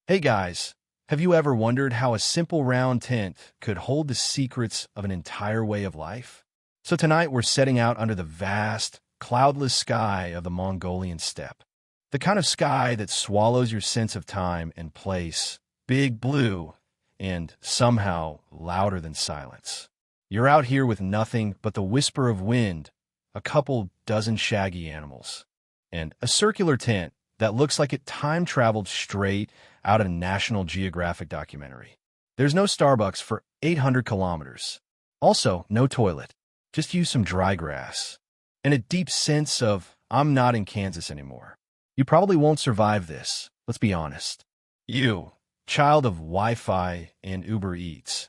Hey guys, have you ever wondered how a simple round tent could hold the secrets of an entire way of life? So tonight we're setting out under the vast, cloudless sky of the Mongolian steppe. The kind of sky that swallows your sense of time and place, big blue, and somehow louder than silence. You're out here with nothing but the whisper of wind, a couple dozen shaggy animals, and a circular tent that looks like it time-traveled straight out of a National Geographic documentary. There's no Starbucks for 800 kilometers. Also, no toilet. Just use some dry grass. And a deep sense of, I'm not in Kansas anymore. You probably won't survive this, let's be honest. You, child of Wi-Fi and Uber Eats,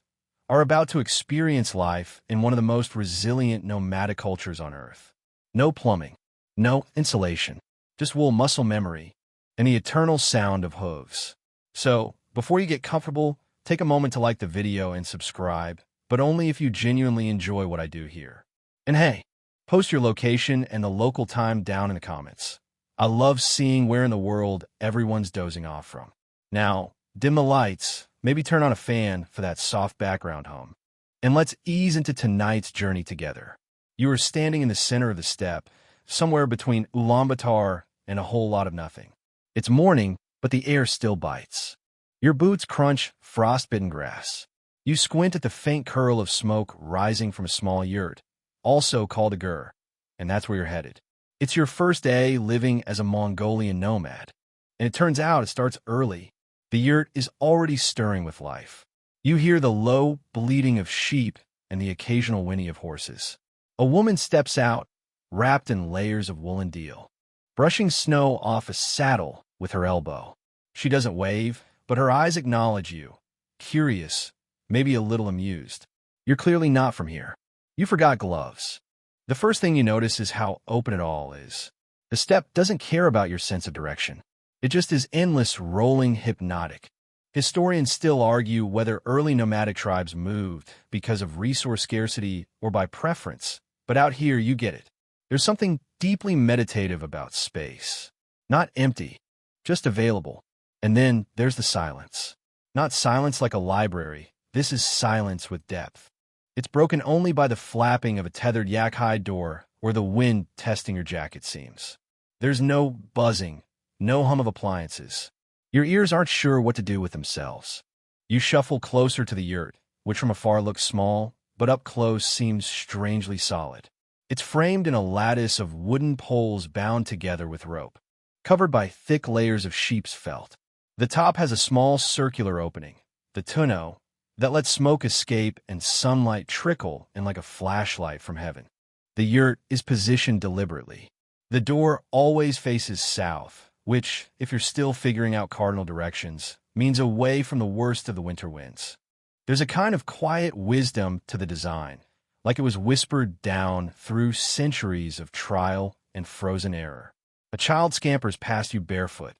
are about to experience life in one of the most resilient nomadic cultures on Earth. No plumbing, no insulation, just wool muscle memory, and the eternal sound of hooves. So, before you get comfortable, take a moment to like the video and subscribe, but only if you genuinely enjoy what I do here. And hey, post your location and the local time down in the comments. I love seeing where in the world everyone's dozing off from. Now, dim the lights, maybe turn on a fan for that soft background hum. And let's ease into tonight's journey together. You are standing in the center of the steppe, somewhere between Ulaanbaatar and a whole lot of nothing. It's morning, but the air still bites. Your boots crunch frostbitten grass. You squint at the faint curl of smoke rising from a small yurt, also called a gur, and that's where you're headed. It's your first day living as a Mongolian nomad, and it turns out it starts early. The yurt is already stirring with life. You hear the low bleating of sheep and the occasional whinny of horses. A woman steps out, wrapped in layers of woolen deal, brushing snow off a saddle with her elbow. She doesn't wave, but her eyes acknowledge you, curious, maybe a little amused. You're clearly not from here. You forgot gloves. The first thing you notice is how open it all is. The steppe doesn't care about your sense of direction. It just is endless, rolling, hypnotic. Historians still argue whether early nomadic tribes moved because of resource scarcity or by preference, but out here you get it. There's something deeply meditative about space. Not empty, just available. And then there's the silence. Not silence like a library. This is silence with depth. It's broken only by the flapping of a tethered yak-hide door or the wind testing your jacket seams. There's no buzzing, no hum of appliances. Your ears aren't sure what to do with themselves. You shuffle closer to the yurt, which from afar looks small, but up close seems strangely solid. It's framed in a lattice of wooden poles bound together with rope, covered by thick layers of sheep's felt. The top has a small circular opening, the tonneau, that lets smoke escape and sunlight trickle in like a flashlight from heaven. The yurt is positioned deliberately. The door always faces south, which, if you're still figuring out cardinal directions, means away from the worst of the winter winds. There's a kind of quiet wisdom to the design, like it was whispered down through centuries of trial and frozen error. A child scampers past you barefoot.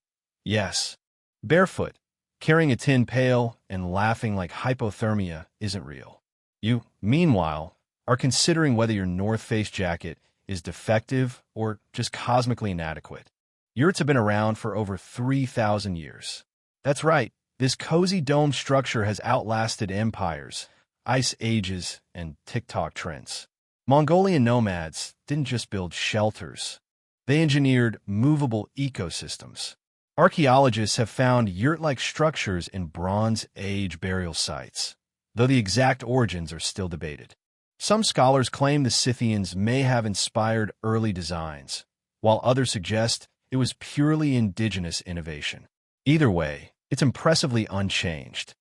Yes, barefoot, carrying a tin pail and laughing like hypothermia isn't real. You, meanwhile, are considering whether your North Face jacket is defective or just cosmically inadequate. Yurts have been around for over 3,000 years. That's right, this cozy dome structure has outlasted empires, ice ages, and TikTok trends. Mongolian nomads didn't just build shelters. They engineered movable ecosystems. Archaeologists have found yurt-like structures in Bronze Age burial sites, though the exact origins are still debated. Some scholars claim the Scythians may have inspired early designs, while others suggest it was purely indigenous innovation. Either way, it's impressively unchanged.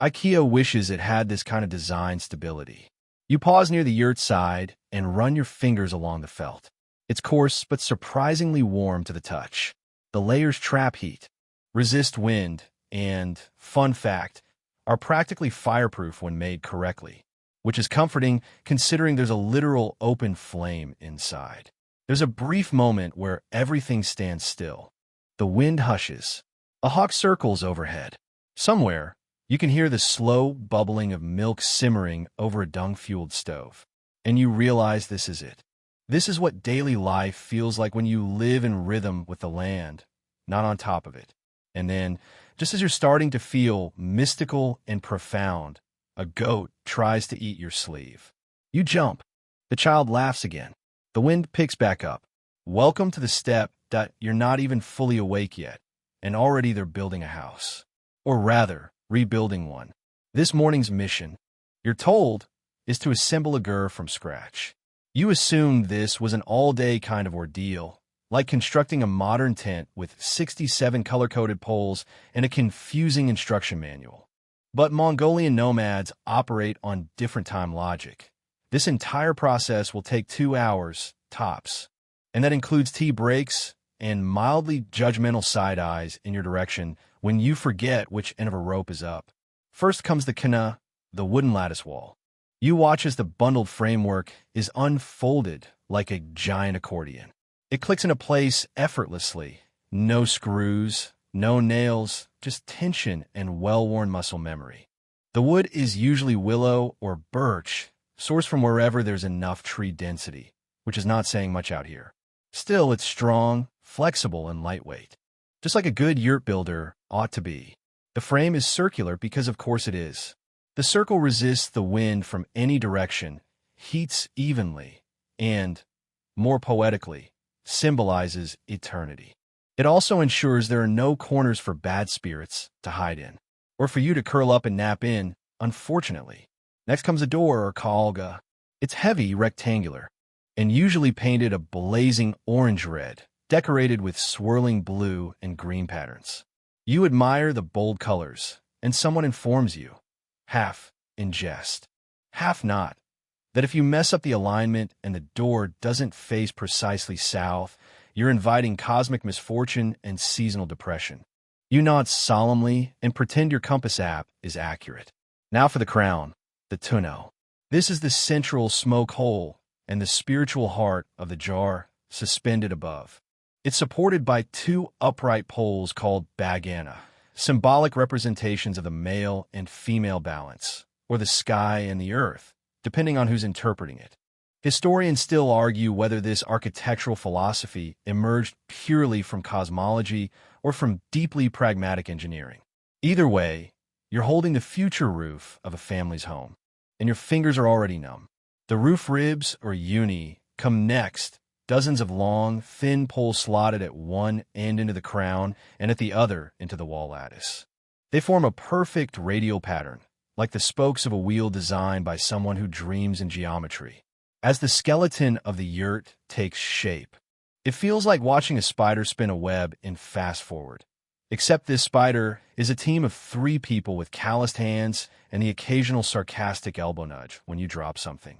IKEA wishes it had this kind of design stability. You pause near the yurt side and run your fingers along the felt. It's coarse but surprisingly warm to the touch. The layers trap heat, resist wind, and, fun fact, are practically fireproof when made correctly, which is comforting considering there's a literal open flame inside. There's a brief moment where everything stands still. The wind hushes. A hawk circles overhead. Somewhere, you can hear the slow bubbling of milk simmering over a dung-fueled stove. And you realize this is it. This is what daily life feels like when you live in rhythm with the land, not on top of it. And then, Just as you're starting to feel mystical and profound, a goat tries to eat your sleeve. You jump. The child laughs again. The wind picks back up. Welcome to the steppe. You're not even fully awake yet, and already they're building a house. Or rather, rebuilding one. This morning's mission, you're told, is to assemble a gur from scratch. You assumed this was an all-day kind of ordeal, like constructing a modern tent with 67 color-coded poles and a confusing instruction manual. But Mongolian nomads operate on different time logic. This entire process will take 2 hours, tops. And that includes tea breaks and mildly judgmental side eyes in your direction when you forget which end of a rope is up. First comes the kana, the wooden lattice wall. You watch as the bundled framework is unfolded like a giant accordion. It clicks into place effortlessly. No screws, no nails, just tension and well-worn muscle memory. The wood is usually willow or birch, sourced from wherever there's enough tree density, which is not saying much out here. Still, it's strong, flexible, and lightweight, just like a good yurt builder ought to be. The frame is circular because of course it is. The circle resists the wind from any direction, heats evenly, and, more poetically, symbolizes eternity. It also ensures there are no corners for bad spirits to hide in, or for you to curl up and nap in, unfortunately. Next comes a door or kalga. It's heavy, rectangular, and usually painted a blazing orange-red, decorated with swirling blue and green patterns. You admire the bold colors, and someone informs you, half in jest, half not, that if you mess up the alignment and the door doesn't face precisely south, you're inviting cosmic misfortune and seasonal depression. You nod solemnly and pretend your compass app is accurate. Now for the crown, the tuno. This is the central smoke hole and the spiritual heart of the jar suspended above. It's supported by 2 upright poles called bagana, symbolic representations of the male and female balance, or the sky and the earth, depending on who's interpreting it. Historians still argue whether this architectural philosophy emerged purely from cosmology or from deeply pragmatic engineering. Either way, you're holding the future roof of a family's home, and your fingers are already numb. The roof ribs, or uni, come next, dozens of long, thin poles slotted at one end into the crown and at the other into the wall lattice. They form a perfect radial pattern, like the spokes of a wheel designed by someone who dreams in geometry. As the skeleton of the yurt takes shape, it feels like watching a spider spin a web in fast forward. Except this spider is a team of 3 people with calloused hands and the occasional sarcastic elbow nudge when you drop something.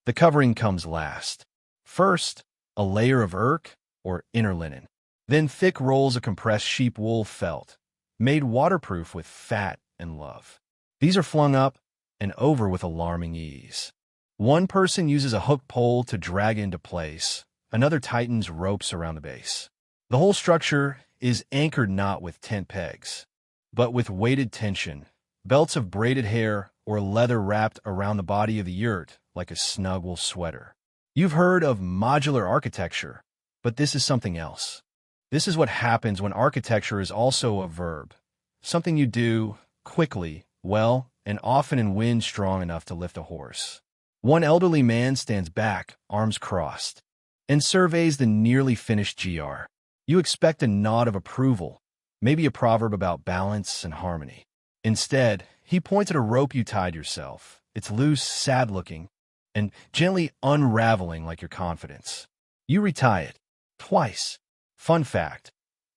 The covering comes last. First, a layer of erk, or inner linen. Then thick rolls of compressed sheep wool felt, made waterproof with fat and love. These are flung up and over with alarming ease. One person uses a hook pole to drag into place. Another tightens ropes around the base. The whole structure is anchored not with tent pegs, but with weighted tension, belts of braided hair or leather wrapped around the body of the yurt like a snug wool sweater. You've heard of modular architecture, but this is something else. This is what happens when architecture is also a verb, something you do quickly, well, and often in wind strong enough to lift a horse. One elderly man stands back, arms crossed, and surveys the nearly finished GR. You expect a nod of approval, maybe a proverb about balance and harmony. Instead, he points at a rope you tied yourself. It's loose, sad-looking, and gently unraveling like your confidence. You retie it. Twice. Fun fact,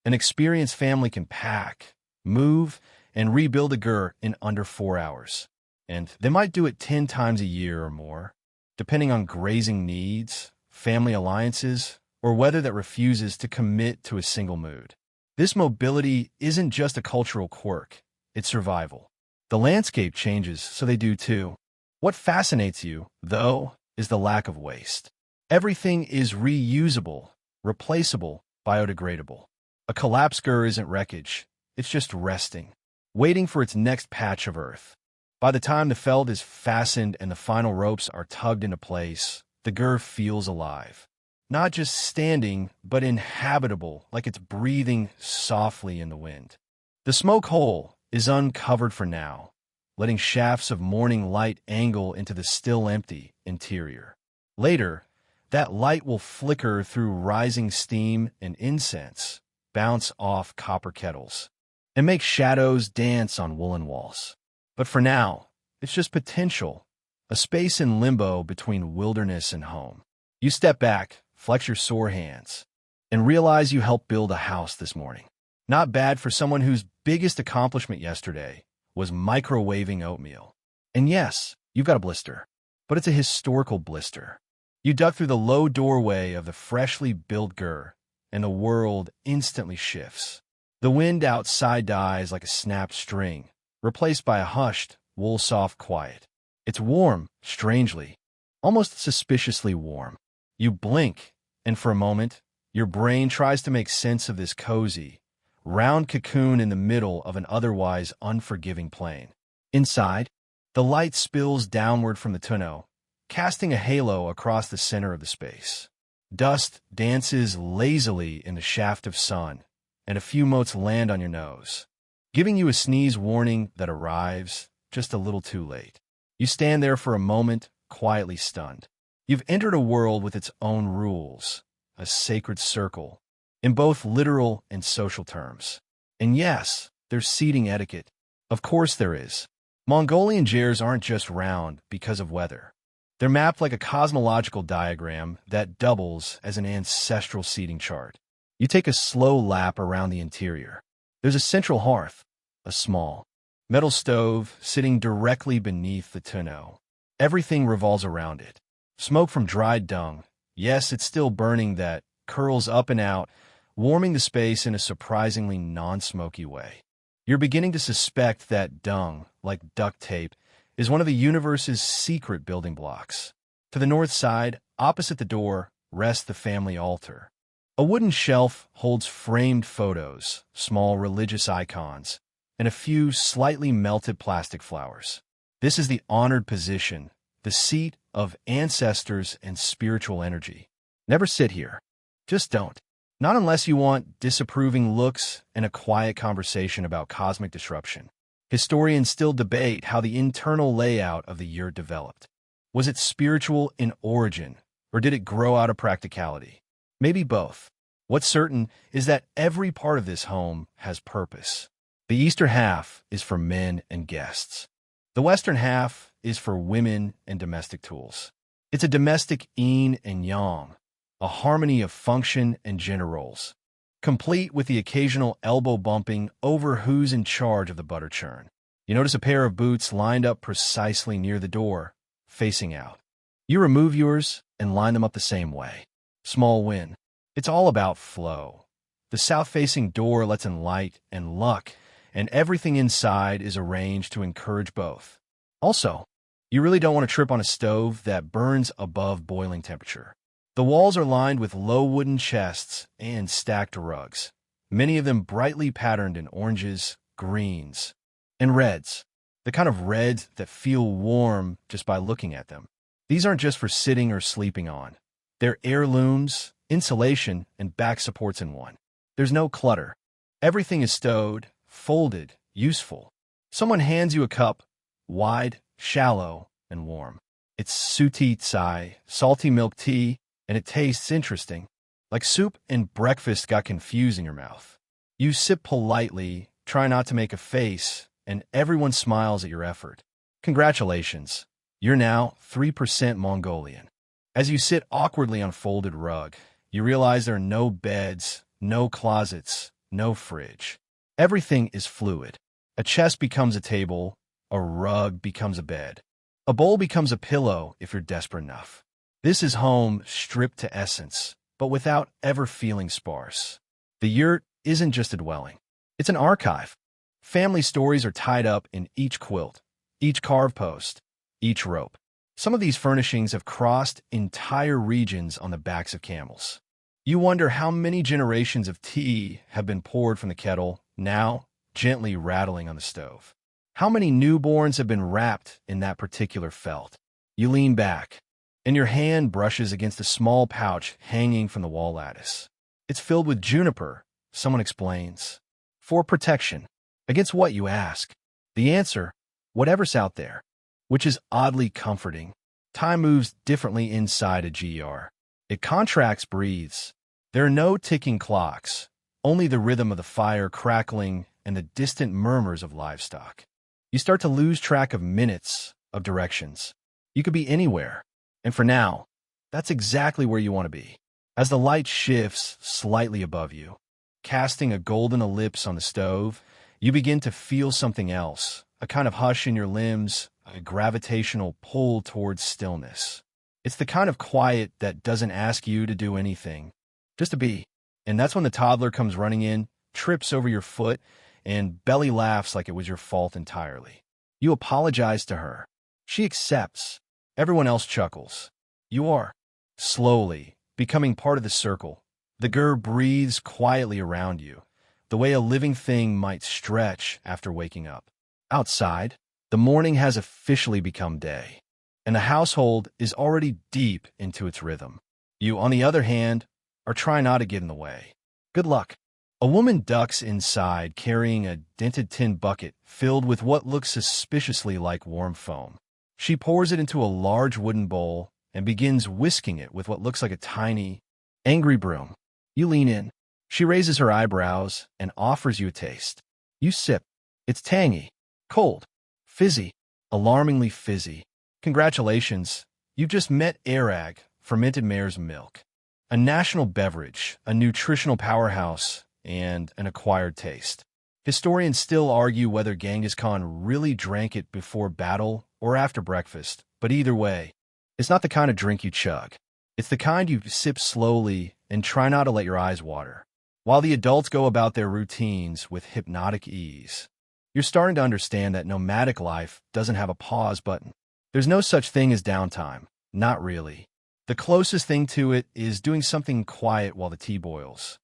an experienced family can pack, move, and rebuild a gur in under 4 hours. And they might do it 10 times a year or more, depending on grazing needs, family alliances, or whether that refuses to commit to a single mood. This mobility isn't just a cultural quirk, it's survival. The landscape changes, so they do too. What fascinates you, though, is the lack of waste. Everything is reusable, replaceable, biodegradable. A collapsed gur isn't wreckage, it's just resting, waiting for its next patch of earth. By the time the felt is fastened and the final ropes are tugged into place, the gur feels alive. Not just standing, but inhabitable, like it's breathing softly in the wind. The smoke hole is uncovered for now, letting shafts of morning light angle into the still empty interior. Later, that light will flicker through rising steam and incense, bounce off copper kettles, and make shadows dance on woolen walls. But for now, it's just potential, a space in limbo between wilderness and home. You step back, flex your sore hands, and realize you helped build a house this morning. Not bad for someone whose biggest accomplishment yesterday was microwaving oatmeal. And yes, you've got a blister, but it's a historical blister. You duck through the low doorway of the freshly built Yurt, and the world instantly shifts. The wind outside dies like a snapped string, replaced by a hushed, wool-soft quiet. It's warm, strangely, almost suspiciously warm. You blink, and for a moment, your brain tries to make sense of this cozy, round cocoon in the middle of an otherwise unforgiving plain. Inside, the light spills downward from the tonneau, casting a halo across the center of the space. Dust dances lazily in the shaft of sun, and a few motes land on your nose, giving you a sneeze warning that arrives just a little too late. You stand there for a moment, quietly stunned. You've entered a world with its own rules, a sacred circle, in both literal and social terms. And yes, there's seating etiquette. Of course there is. Mongolian Yurts aren't just round because of weather. They're mapped like a cosmological diagram that doubles as an ancestral seating chart. You take a slow lap around the interior. There's a central hearth, a small metal stove sitting directly beneath the tonneau. Everything revolves around it. Smoke from dried dung. Yes, it's still burning, that curls up and out, warming the space in a surprisingly non-smoky way. You're beginning to suspect that dung, like duct tape, is one of the universe's secret building blocks. To the north side, opposite the door, rests the family altar. A wooden shelf holds framed photos, small religious icons, and a few slightly melted plastic flowers. This is the honored position, the seat of ancestors and spiritual energy. Never sit here. Just don't. Not unless you want disapproving looks and a quiet conversation about cosmic disruption. Historians still debate how the internal layout of the Yurt developed. Was it spiritual in origin, or did it grow out of practicality? Maybe both. What's certain is that every part of this home has purpose. The eastern half is for men and guests. The western half is for women and domestic tools. It's a domestic yin and yang, a harmony of function and gender roles, complete with the occasional elbow bumping over who's in charge of the butter churn. You notice a pair of boots lined up precisely near the door, facing out. You remove yours and line them up the same way. Small win. It's all about flow. The south-facing door lets in light and luck, and everything inside is arranged to encourage both. Also, you really don't want to trip on a stove that burns above boiling temperature. The walls are lined with low wooden chests and stacked rugs, many of them brightly patterned in oranges, greens, and reds, the kind of reds that feel warm just by looking at them. These aren't just for sitting or sleeping on. They're heirlooms, insulation, and back supports in one. There's no clutter. Everything is stowed, folded, useful. Someone hands you a cup, wide, shallow, and warm. It's suti tsai, salty milk tea, and it tastes interesting, like soup and breakfast got confused in your mouth. You sip politely, try not to make a face, and everyone smiles at your effort. Congratulations, you're now 3% Mongolian. As you sit awkwardly on folded rug, you realize there are no beds, no closets, no fridge. Everything is fluid. A chest becomes a table, a rug becomes a bed. A bowl becomes a pillow if you're desperate enough. This is home stripped to essence, but without ever feeling sparse. The Yurt isn't just a dwelling. It's an archive. Family stories are tied up in each quilt, each carved post, each rope. Some of these furnishings have crossed entire regions on the backs of camels. You wonder how many generations of tea have been poured from the kettle, now gently rattling on the stove. How many newborns have been wrapped in that particular felt? You lean back, and your hand brushes against a small pouch hanging from the wall lattice. It's filled with juniper, someone explains. For protection. Against what, you ask? The answer, whatever's out there, which is oddly comforting. Time moves differently inside a GR. It contracts, breathes. There are no ticking clocks, only the rhythm of the fire crackling and the distant murmurs of livestock. You start to lose track of minutes, of directions. You could be anywhere, and for now, that's exactly where you want to be. As the light shifts slightly above you, casting a golden ellipse on the stove, you begin to feel something else, a kind of hush in your limbs, a gravitational pull towards stillness. It's the kind of quiet that doesn't ask you to do anything, just to be. And that's when the toddler comes running in, trips over your foot, and belly laughs like it was your fault entirely. You apologize to her. She accepts. Everyone else chuckles. You are, slowly, becoming part of the circle. The gur breathes quietly around you, the way a living thing might stretch after waking up. Outside, the morning has officially become day, and the household is already deep into its rhythm. You, on the other hand, are trying not to get in the way. Good luck. A woman ducks inside carrying a dented tin bucket filled with what looks suspiciously like warm foam. She pours it into a large wooden bowl and begins whisking it with what looks like a tiny, angry broom. You lean in. She raises her eyebrows and offers you a taste. You sip. It's tangy, cold, fizzy, alarmingly fizzy. Congratulations, you've just met Arag, fermented mare's milk. A national beverage, a nutritional powerhouse, and an acquired taste. Historians still argue whether Genghis Khan really drank it before battle or after breakfast, but either way, it's not the kind of drink you chug. It's the kind you sip slowly and try not to let your eyes water. While the adults go about their routines with hypnotic ease, you're starting to understand that nomadic life doesn't have a pause button. There's no such thing as downtime. Not really. The closest thing to it is doing something quiet while the tea boils.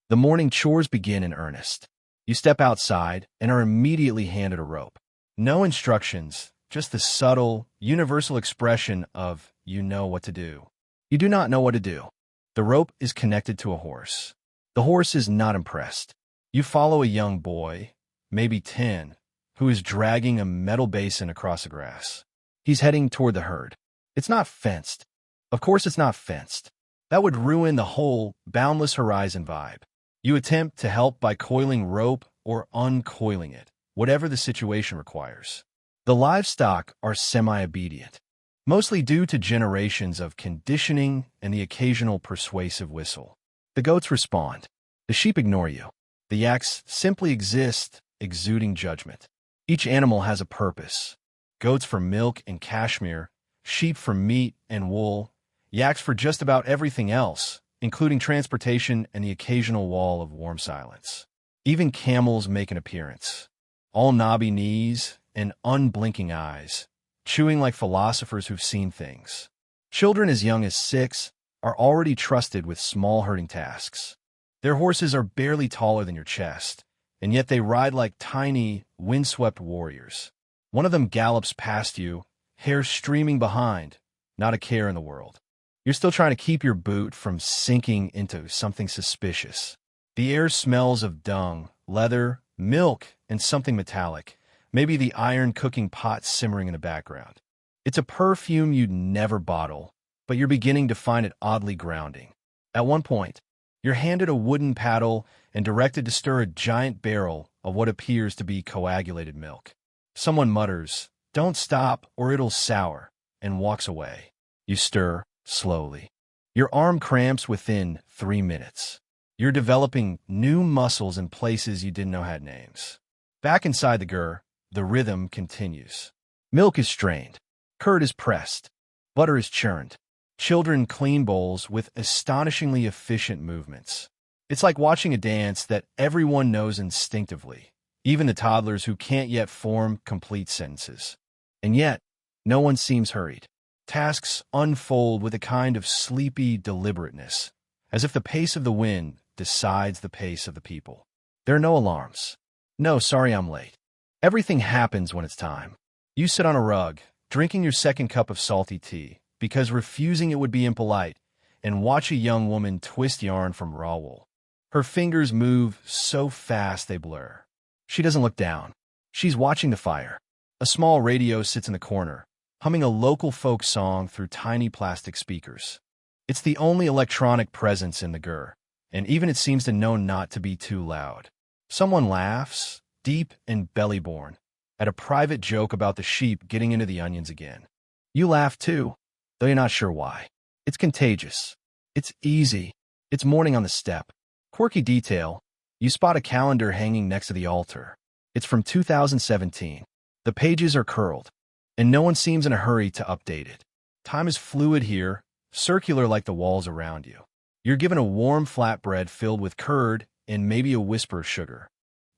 The morning chores begin in earnest. You step outside and are immediately handed a rope. No instructions, just the subtle, universal expression of you know what to do. You do not know what to do. The rope is connected to a horse. The horse is not impressed. You follow a young boy, maybe 10, who is dragging a metal basin across the grass. He's heading toward the herd. It's not fenced. Of course it's not fenced. That would ruin the whole boundless horizon vibe. You attempt to help by coiling rope or uncoiling it, whatever the situation requires. The livestock are semi-obedient, mostly due to generations of conditioning and the occasional persuasive whistle. The goats respond. The sheep ignore you. The yaks simply exist, exuding judgment. Each animal has a purpose. Goats for milk and cashmere, sheep for meat and wool, yaks for just about everything else, including transportation and the occasional wall of warm silence. Even camels make an appearance. All knobby knees and unblinking eyes, chewing like philosophers who've seen things. Children as young as 6 are already trusted with small herding tasks. Their horses are barely taller than your chest, and yet they ride like tiny, windswept warriors. One of them gallops past you, hair streaming behind, not a care in the world. You're still trying to keep your boot from sinking into something suspicious. The air smells of dung, leather, milk, and something metallic, maybe the iron cooking pot simmering in the background. It's a perfume you'd never bottle, but you're beginning to find it oddly grounding. At one point, you're handed a wooden paddle and directed to stir a giant barrel of what appears to be coagulated milk. Someone mutters, "Don't stop or it'll sour," and walks away. You stir slowly. Your arm cramps within 3 minutes. You're developing new muscles in places you didn't know had names. Back inside the gur, the rhythm continues. Milk is strained. Curd is pressed. Butter is churned. Children clean bowls with astonishingly efficient movements. It's like watching a dance that everyone knows instinctively, even the toddlers who can't yet form complete sentences. And yet, no one seems hurried. Tasks unfold with a kind of sleepy deliberateness, as if the pace of the wind decides the pace of the people. There are no alarms. No, sorry I'm late. Everything happens when it's time. You sit on a rug, drinking your second cup of salty tea, because refusing it would be impolite, and watch a young woman twist yarn from raw wool. Her fingers move so fast they blur. She doesn't look down. She's watching the fire. A small radio sits in the corner, humming a local folk song through tiny plastic speakers. It's the only electronic presence in the gur, and even it seems to know not to be too loud. Someone laughs, deep and belly-born, at a private joke about the sheep getting into the onions again. You laugh too, though you're not sure why. It's contagious. It's easy. It's morning on the steppe. Quirky detail, you spot a calendar hanging next to the altar. It's from 2017. The pages are curled, and no one seems in a hurry to update it. Time is fluid here, circular like the walls around you. You're given a warm flatbread filled with curd and maybe a whisper of sugar.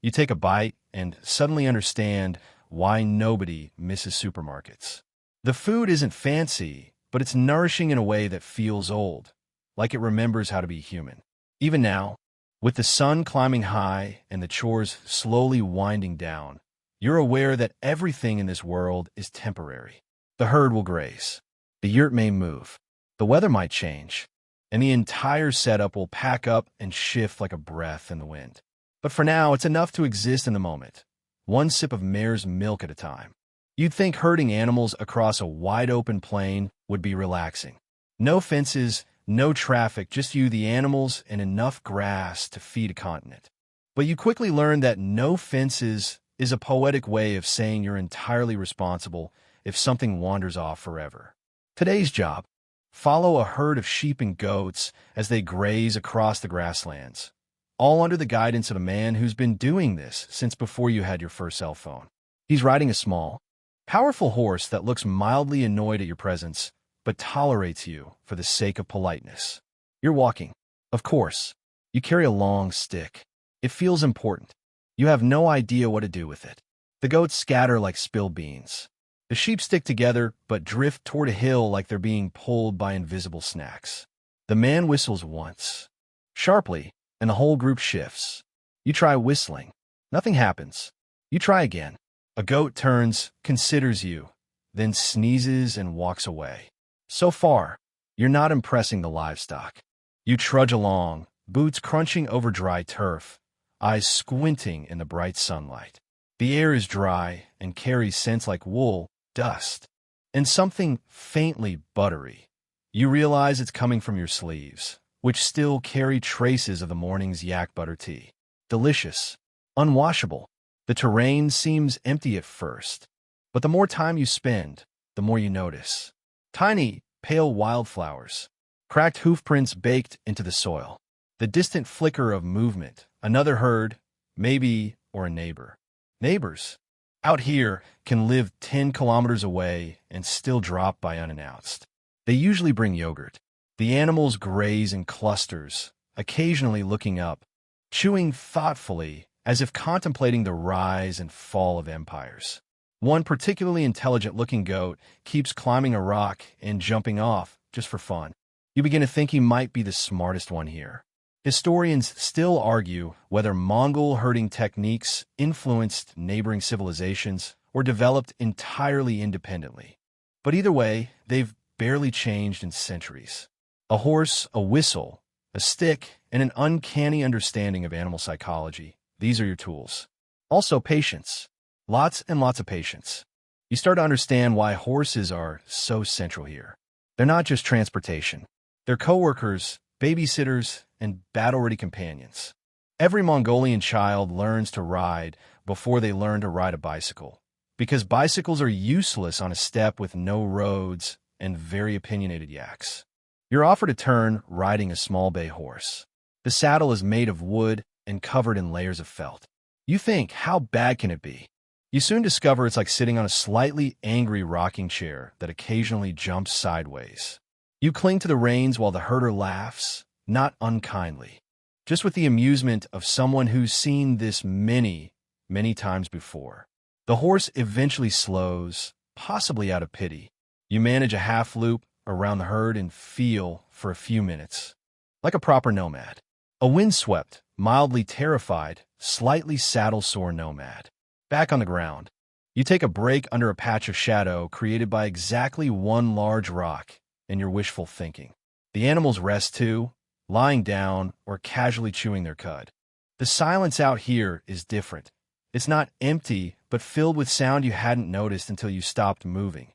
You take a bite and suddenly understand why nobody misses supermarkets. The food isn't fancy, but it's nourishing in a way that feels old, like it remembers how to be human. Even now, with the sun climbing high and the chores slowly winding down, you're aware that everything in this world is temporary. The herd will graze. The yurt may move. The weather might change. And the entire setup will pack up and shift like a breath in the wind. But for now, it's enough to exist in the moment, one sip of mare's milk at a time. You'd think herding animals across a wide-open plain would be relaxing. No fences, no traffic, just you, the animals, and enough grass to feed a continent. But you quickly learn that no fences is a poetic way of saying you're entirely responsible if something wanders off forever. Today's job: follow a herd of sheep and goats as they graze across the grasslands, all under the guidance of a man who's been doing this since before you had your first cell phone. He's riding a small, powerful horse that looks mildly annoyed at your presence, but tolerates you for the sake of politeness. You're walking. Of course. You carry a long stick. It feels important. You have no idea what to do with it. The goats scatter like spilled beans. The sheep stick together but drift toward a hill like they're being pulled by invisible snacks. The man whistles once, sharply, and the whole group shifts. You try whistling. Nothing happens. You try again. A goat turns, considers you, then sneezes and walks away. So far, you're not impressing the livestock. You trudge along, boots crunching over dry turf, eyes squinting in the bright sunlight. The air is dry and carries scents like wool, dust, and something faintly buttery. You realize it's coming from your sleeves, which still carry traces of the morning's yak butter tea. Delicious, unwashable. The terrain seems empty at first, but the more time you spend, the more you notice. Tiny, pale wildflowers, cracked hoofprints baked into the soil. The distant flicker of movement, another herd, maybe, or a neighbor. Neighbors, out here, can live 10 kilometers away and still drop by unannounced. They usually bring yogurt. The animals graze in clusters, occasionally looking up, chewing thoughtfully as if contemplating the rise and fall of empires. One particularly intelligent-looking goat keeps climbing a rock and jumping off just for fun. You begin to think he might be the smartest one here. Historians still argue whether Mongol herding techniques influenced neighboring civilizations or developed entirely independently. But either way, they've barely changed in centuries. A horse, a whistle, a stick, and an uncanny understanding of animal psychology. These are your tools. Also, patience. Lots and lots of patience. You start to understand why horses are so central here. They're not just transportation. They're coworkers, babysitters, and battle-ready companions. Every Mongolian child learns to ride before they learn to ride a bicycle, because bicycles are useless on a steppe with no roads and very opinionated yaks. You're offered a turn riding a small bay horse. The saddle is made of wood and covered in layers of felt. You think, how bad can it be? You soon discover it's like sitting on a slightly angry rocking chair that occasionally jumps sideways. You cling to the reins while the herder laughs, not unkindly, just with the amusement of someone who's seen this many, many times before. The horse eventually slows, possibly out of pity. You manage a half-loop around the herd and feel for a few minutes, like a proper nomad. A windswept, mildly terrified, slightly saddle-sore nomad. Back on the ground, you take a break under a patch of shadow created by exactly one large rock and your wishful thinking. The animals rest too, lying down or casually chewing their cud. The silence out here is different. It's not empty, but filled with sound you hadn't noticed until you stopped moving.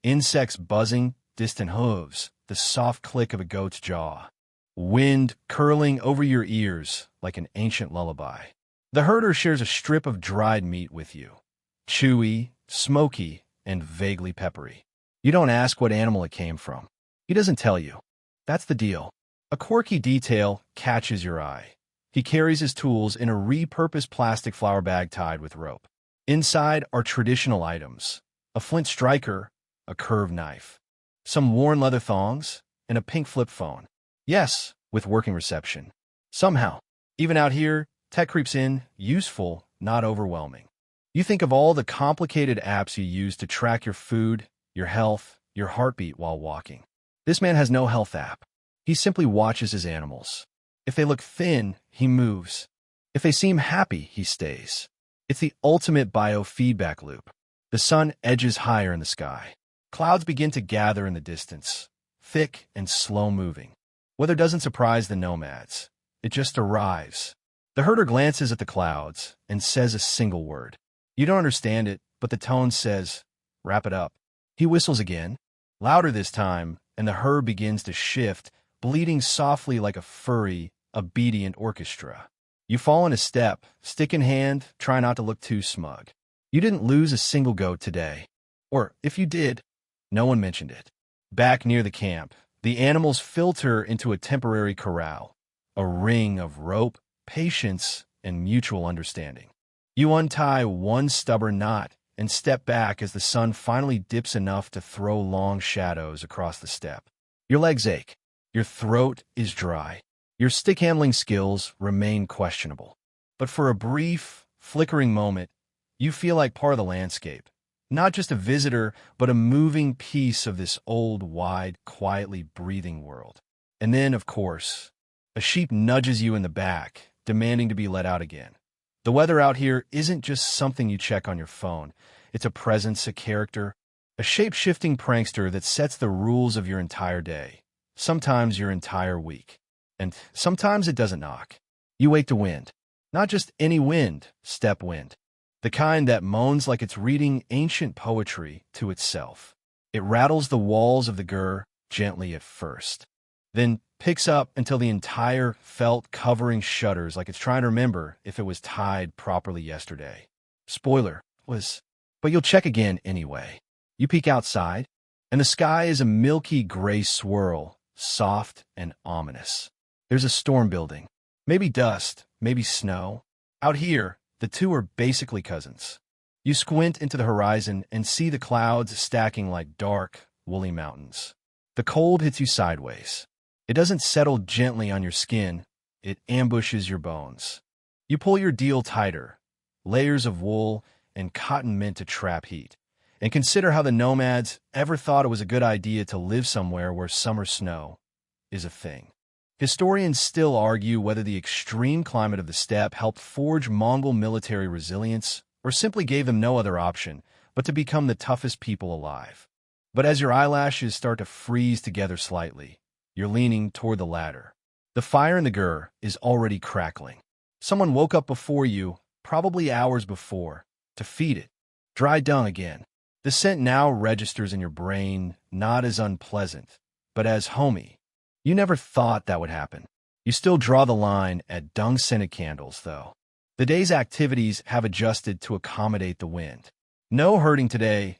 Insects buzzing, distant hooves, the soft click of a goat's jaw. Wind curling over your ears like an ancient lullaby. The herder shares a strip of dried meat with you. Chewy, smoky, and vaguely peppery. You don't ask what animal it came from. He doesn't tell you. That's the deal. A quirky detail catches your eye. He carries his tools in a repurposed plastic flour bag tied with rope. Inside are traditional items: a flint striker, a curved knife, some worn leather thongs, and a pink flip phone. Yes, with working reception. Somehow, even out here, tech creeps in, useful, not overwhelming. You think of all the complicated apps you use to track your food, your health, your heartbeat while walking. This man has no health app. He simply watches his animals. If they look thin, he moves. If they seem happy, he stays. It's the ultimate biofeedback loop. The sun edges higher in the sky. Clouds begin to gather in the distance, thick and slow-moving. Weather doesn't surprise the nomads. It just arrives. The herder glances at the clouds and says a single word. You don't understand it, but the tone says, "Wrap it up." He whistles again, louder this time, and the herd begins to shift, bleating softly like a furry, obedient orchestra. You fall in a step, stick in hand, try not to look too smug. You didn't lose a single goat today. Or, if you did, no one mentioned it. Back near the camp, the animals filter into a temporary corral, a ring of rope, patience, and mutual understanding. You untie one stubborn knot and step back as the sun finally dips enough to throw long shadows across the steppe. Your legs ache. Your throat is dry. Your stick-handling skills remain questionable. But for a brief, flickering moment, you feel like part of the landscape. Not just a visitor, but a moving piece of this old, wide, quietly breathing world. And then, of course, a sheep nudges you in the back, demanding to be let out again. The weather out here isn't just something you check on your phone. It's a presence, a character, a shape-shifting prankster that sets the rules of your entire day. Sometimes your entire week. And sometimes it doesn't knock. You wake to wind. Not just any wind, steppe wind. The kind that moans like it's reading ancient poetry to itself. It rattles the walls of the gur gently at first, then picks up until the entire felt covering shudders like it's trying to remember if it was tied properly yesterday. Spoiler, but you'll check again anyway. You peek outside, and the sky is a milky gray swirl, soft and ominous. There's a storm building. Maybe dust, maybe snow. Out here, the two are basically cousins. You squint into the horizon and see the clouds stacking like dark, woolly mountains. The cold hits you sideways. It doesn't settle gently on your skin. It ambushes your bones. You pull your deal tighter, layers of wool and cotton meant to trap heat, and consider how the nomads ever thought it was a good idea to live somewhere where summer snow is a thing. Historians still argue whether the extreme climate of the steppe helped forge Mongol military resilience or simply gave them no other option but to become the toughest people alive. But as your eyelashes start to freeze together slightly, you're leaning toward the latter. The fire in the gur is already crackling. Someone woke up before you, probably hours before, to feed it. Dry dung again. The scent now registers in your brain not as unpleasant, but as homey. You never thought that would happen. You still draw the line at dung-scented candles, though. The day's activities have adjusted to accommodate the wind. No herding today.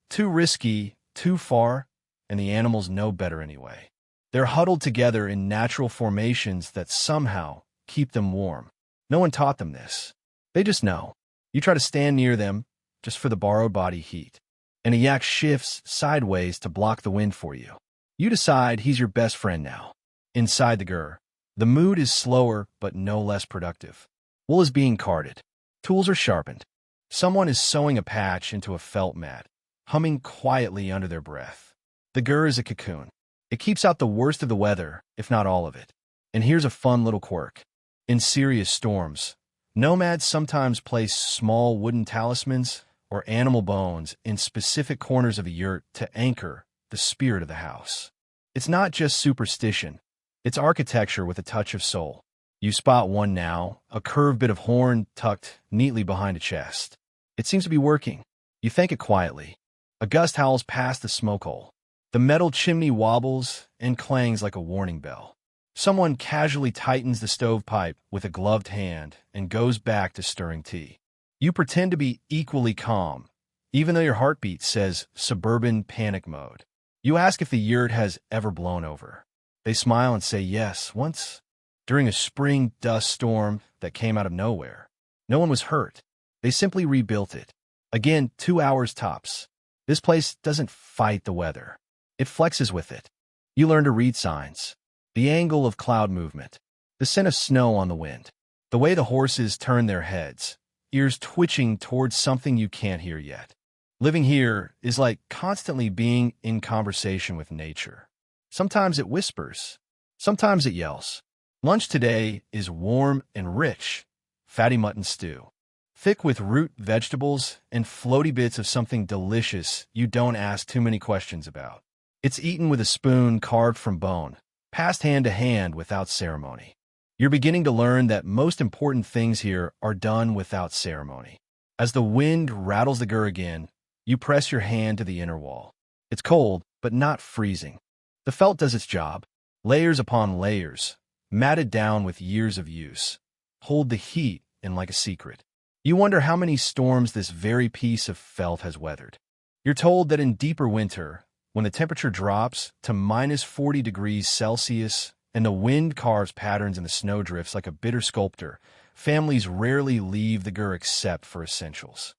Too risky, too far, and the animals know better anyway. They're huddled together in natural formations that somehow keep them warm. No one taught them this. They just know. You try to stand near them, just for the borrowed body heat. And a yak shifts sideways to block the wind for you. You decide he's your best friend now. Inside the gur, the mood is slower but no less productive. Wool is being carded. Tools are sharpened. Someone is sewing a patch into a felt mat, humming quietly under their breath. The gur is a cocoon. It keeps out the worst of the weather, if not all of it. And here's a fun little quirk. In serious storms, nomads sometimes place small wooden talismans or animal bones in specific corners of a yurt to anchor the spirit of the house. It's not just superstition. It's architecture with a touch of soul. You spot one now, a curved bit of horn tucked neatly behind a chest. It seems to be working. You thank it quietly. A gust howls past the smoke hole. The metal chimney wobbles and clangs like a warning bell. Someone casually tightens the stovepipe with a gloved hand and goes back to stirring tea. You pretend to be equally calm, even though your heartbeat says suburban panic mode. You ask if the yurt has ever blown over. They smile and say yes, once, during a spring dust storm that came out of nowhere. No one was hurt. They simply rebuilt it. Again, 2 hours tops. This place doesn't fight the weather. It flexes with it. You learn to read signs. The angle of cloud movement. The scent of snow on the wind. The way the horses turn their heads, ears twitching towards something you can't hear yet. Living here is like constantly being in conversation with nature. Sometimes it whispers. Sometimes it yells. Lunch today is warm and rich. Fatty mutton stew. Thick with root vegetables and floaty bits of something delicious you don't ask too many questions about. It's eaten with a spoon carved from bone, passed hand to hand without ceremony. You're beginning to learn that most important things here are done without ceremony. As the wind rattles the gur again, you press your hand to the inner wall. It's cold, but not freezing. The felt does its job. Layers upon layers, matted down with years of use, hold the heat in like a secret. You wonder how many storms this very piece of felt has weathered. You're told that in deeper winter, when the temperature drops to minus 40 degrees Celsius and the wind carves patterns in the snowdrifts like a bitter sculptor, families rarely leave the gur except for essentials.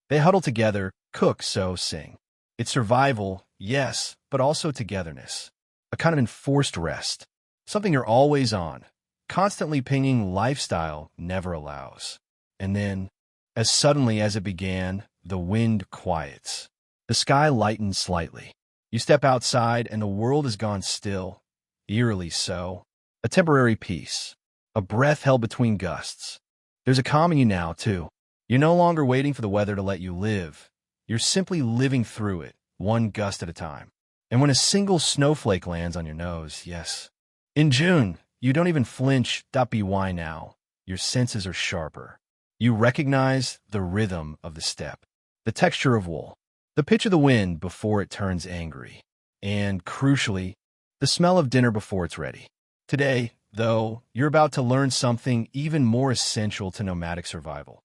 They huddle together, cook, sew, sing. It's survival, yes, but also togetherness. A kind of enforced rest. Something you're always on, constantly pinging lifestyle never allows. And then, as suddenly as it began, the wind quiets. The sky lightens slightly. You step outside and the world has gone still, eerily so. A temporary peace. A breath held between gusts. There's a calm in you now, too. You're no longer waiting for the weather to let you live. You're simply living through it, one gust at a time. And when a single snowflake lands on your nose, yes. In June, you don't even flinch, .by now. Your senses are sharper. You recognize the rhythm of the steppe, the texture of wool, the pitch of the wind before it turns angry, and, crucially, the smell of dinner before it's ready. Today, though, you're about to learn something even more essential to nomadic survival.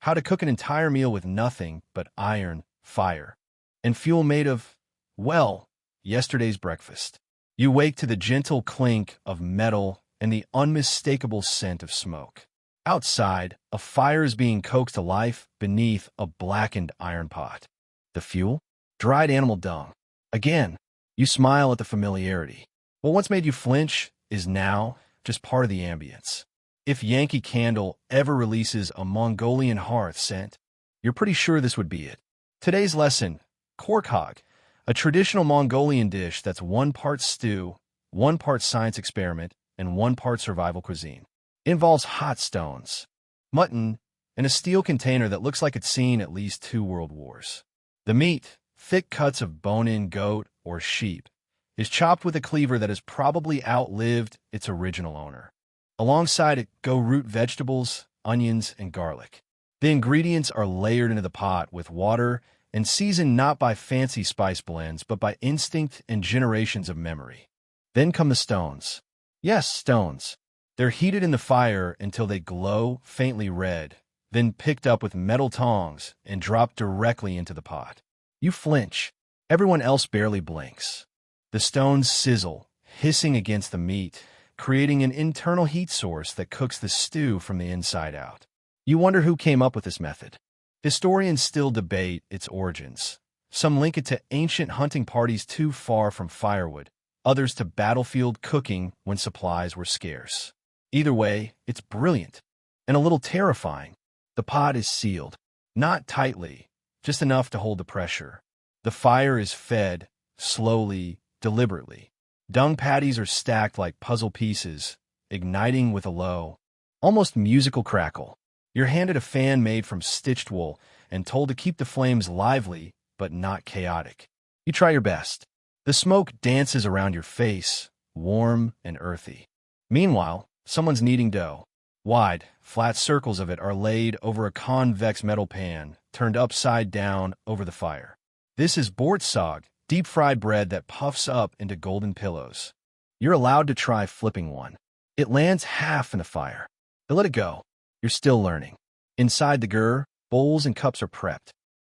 How to cook an entire meal with nothing but iron, fire, and fuel made of, well, yesterday's breakfast. You wake to the gentle clink of metal and the unmistakable scent of smoke. Outside, a fire is being coaxed to life beneath a blackened iron pot. The fuel? Dried animal dung. Again, you smile at the familiarity. What once made you flinch is now just part of the ambience. If Yankee Candle ever releases a Mongolian hearth scent, you're pretty sure this would be it. Today's lesson, kork hog, a traditional Mongolian dish that's 1 part stew, 1 part science experiment, and 1 part survival cuisine. It involves hot stones, mutton, and a steel container that looks like it's seen at least 2 world wars. The meat, thick cuts of bone-in goat or sheep, is chopped with a cleaver that has probably outlived its original owner. Alongside it go root vegetables, onions, and garlic. The ingredients are layered into the pot with water and seasoned not by fancy spice blends, but by instinct and generations of memory. Then come the stones. Yes, stones. They're heated in the fire until they glow faintly red, then picked up with metal tongs and dropped directly into the pot. You flinch. Everyone else barely blinks. The stones sizzle, hissing against the meat, creating an internal heat source that cooks the stew from the inside out. You wonder who came up with this method. Historians still debate its origins. Some link it to ancient hunting parties too far from firewood, others to battlefield cooking when supplies were scarce. Either way, it's brilliant and a little terrifying. The pot is sealed, not tightly, just enough to hold the pressure. The fire is fed, slowly, deliberately. Dung patties are stacked like puzzle pieces, igniting with a low, almost musical crackle. You're handed a fan made from stitched wool and told to keep the flames lively but not chaotic. You try your best. The smoke dances around your face, warm and earthy. Meanwhile, Someone's kneading dough. Wide, flat circles of it are laid over a convex metal pan, turned upside down over the fire. This is bortsog, deep-fried bread that puffs up into golden pillows. You're allowed to try flipping one. It lands half in the fire. They let it go. You're still learning. Inside the gur, bowls and cups are prepped.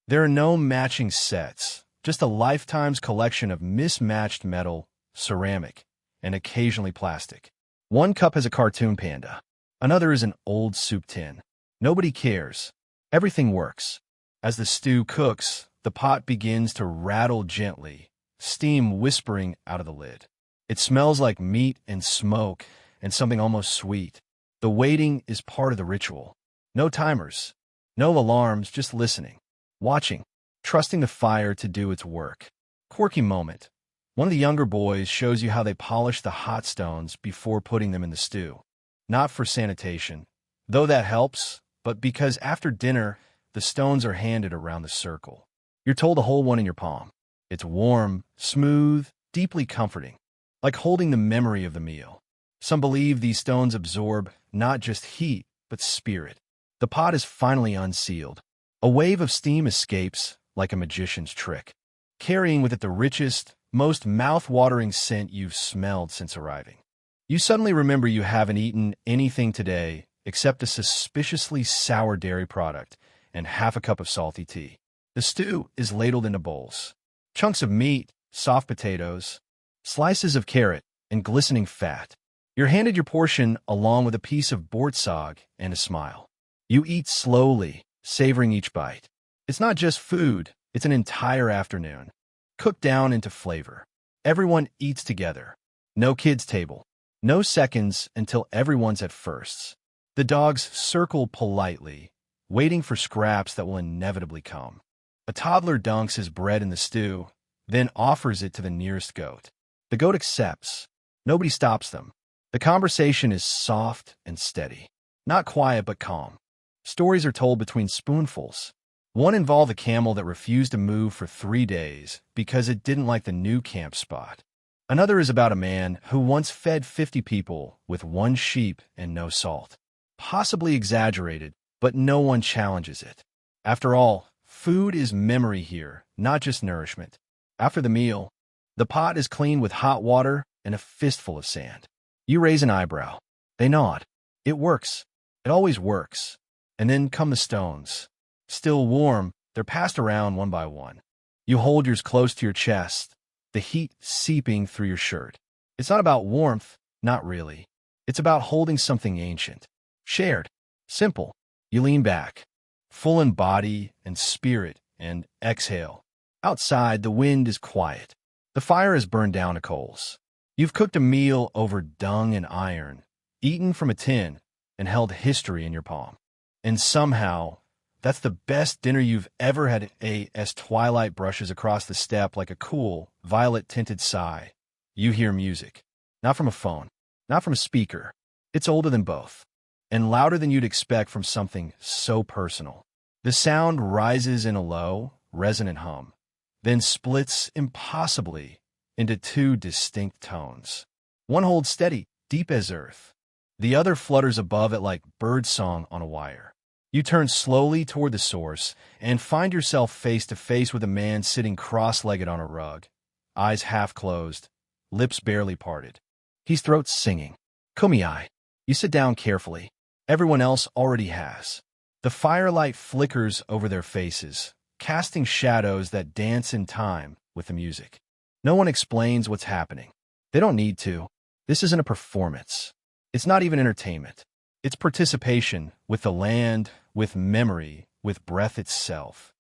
There are no matching sets, just a lifetime's collection of mismatched metal, ceramic, and occasionally plastic. One cup has a cartoon panda. Another is an old soup tin. Nobody cares. Everything works. As the stew cooks, the pot begins to rattle gently, steam whispering out of the lid. It smells like meat and smoke and something almost sweet. The waiting is part of the ritual. No timers, no alarms, just listening, watching, trusting the fire to do its work. Quirky moment. One of the younger boys shows you how they polish the hot stones before putting them in the stew. Not for sanitation, though that helps, but because after dinner, the stones are handed around the circle. You're told to hold one in your palm. It's warm, smooth, deeply comforting, like holding the memory of the meal. Some believe these stones absorb not just heat, but spirit. The pot is finally unsealed. A wave of steam escapes like a magician's trick, carrying with it the richest, most mouth-watering scent you've smelled since arriving. You suddenly remember you haven't eaten anything today except a suspiciously sour dairy product and half a cup of salty tea. The stew is ladled into bowls. Chunks of meat, soft potatoes, slices of carrot, and glistening fat. You're handed your portion along with a piece of bortsog and a smile. You eat slowly, savoring each bite. It's not just food, it's an entire afternoon, cooked down into flavor. Everyone eats together. No kids' table. No seconds until everyone's at firsts. The dogs circle politely, waiting for scraps that will inevitably come. A toddler dunks his bread in the stew, then offers it to the nearest goat. The goat accepts. Nobody stops them. The conversation is soft and steady. Not quiet, but calm. Stories are told between spoonfuls. One involved a camel that refused to move for 3 days because it didn't like the new camp spot. Another is about a man who once fed 50 people with 1 sheep and no salt. Possibly exaggerated, but no one challenges it. After all, food is memory here, not just nourishment. After the meal, the pot is cleaned with hot water and a fistful of sand. You raise an eyebrow. They nod. It works. It always works. And then come the stones. Still warm, they're passed around one by one. You hold yours close to your chest, the heat seeping through your shirt. It's not about warmth, not really. It's about holding something ancient. Shared. Simple. You lean back, full in body and spirit, and exhale. Outside, the wind is quiet. The fire has burned down to coals. You've cooked a meal over dung and iron, eaten from a tin, and held history in your palm. And somehow, that's the best dinner you've ever had as twilight brushes across the steppe like a cool, violet-tinted sigh. You hear music. Not from a phone. Not from a speaker. It's older than both. And louder than you'd expect from something so personal. The sound rises in a low, resonant hum, then splits impossibly into 2 distinct tones. One holds steady, deep as earth. The other flutters above it like birdsong on a wire. You turn slowly toward the source and find yourself face to face with a man sitting cross-legged on a rug, eyes half closed, lips barely parted. He's throat singing. Kumiai. You sit down carefully. Everyone else already has. The firelight flickers over their faces, casting shadows that dance in time with the music. No one explains what's happening. They don't need to. This isn't a performance. It's not even entertainment. It's participation with the land, with memory, with breath itself.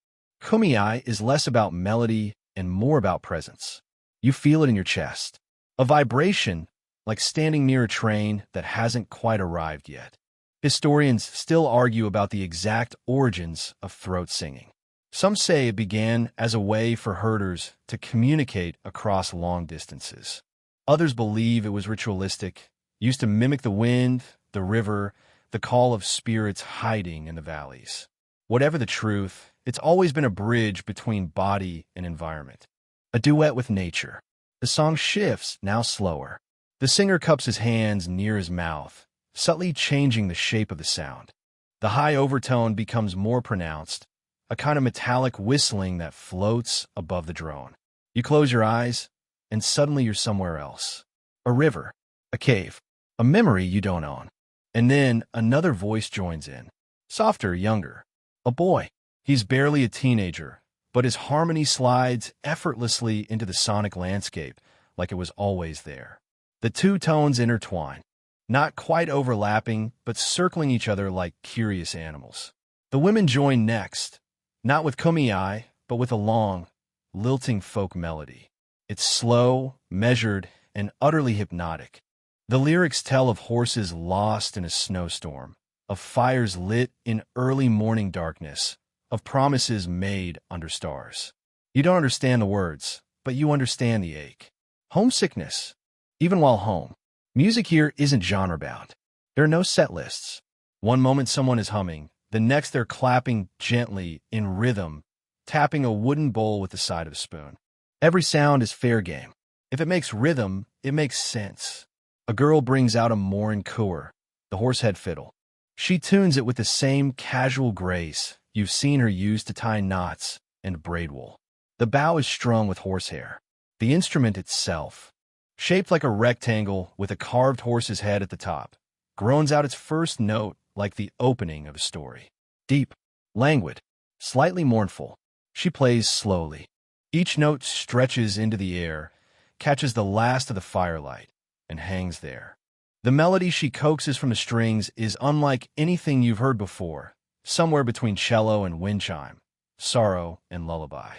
Kumiai is less about melody and more about presence. You feel it in your chest. A vibration, like standing near a train that hasn't quite arrived yet. Historians still argue about the exact origins of throat singing. Some say it began as a way for herders to communicate across long distances. Others believe it was ritualistic, used to mimic the wind, the river, the call of spirits hiding in the valleys. Whatever the truth, it's always been a bridge between body and environment. A duet with nature. The song shifts, now slower. The singer cups his hands near his mouth, subtly changing the shape of the sound. The high overtone becomes more pronounced, a kind of metallic whistling that floats above the drone. You close your eyes, and suddenly you're somewhere else. A river, a cave, a memory you don't own. And then another voice joins in. Softer, younger. A boy. He's barely a teenager, but his harmony slides effortlessly into the sonic landscape like it was always there. The two tones intertwine, not quite overlapping, but circling each other like curious animals. The women join next, not with kumiai, but with a long, lilting folk melody. It's slow, measured, and utterly hypnotic. The lyrics tell of horses lost in a snowstorm, of fires lit in early morning darkness, of promises made under stars. You don't understand the words, but you understand the ache. Homesickness, even while home. Music here isn't genre-bound. There are no set lists. One moment someone is humming, the next they're clapping gently in rhythm, tapping a wooden bowl with the side of a spoon. Every sound is fair game. If it makes rhythm, it makes sense. A girl brings out a mare, the horsehead fiddle. She tunes it with the same casual grace you've seen her use to tie knots and braid wool. The bow is strung with horsehair. The instrument itself, shaped like a rectangle with a carved horse's head at the top, groans out its first note like the opening of a story. Deep, languid, slightly mournful, she plays slowly. Each note stretches into the air, catches the last of the firelight, and hangs there. The melody she coaxes from the strings is unlike anything you've heard before, somewhere between cello and wind chime, sorrow and lullaby.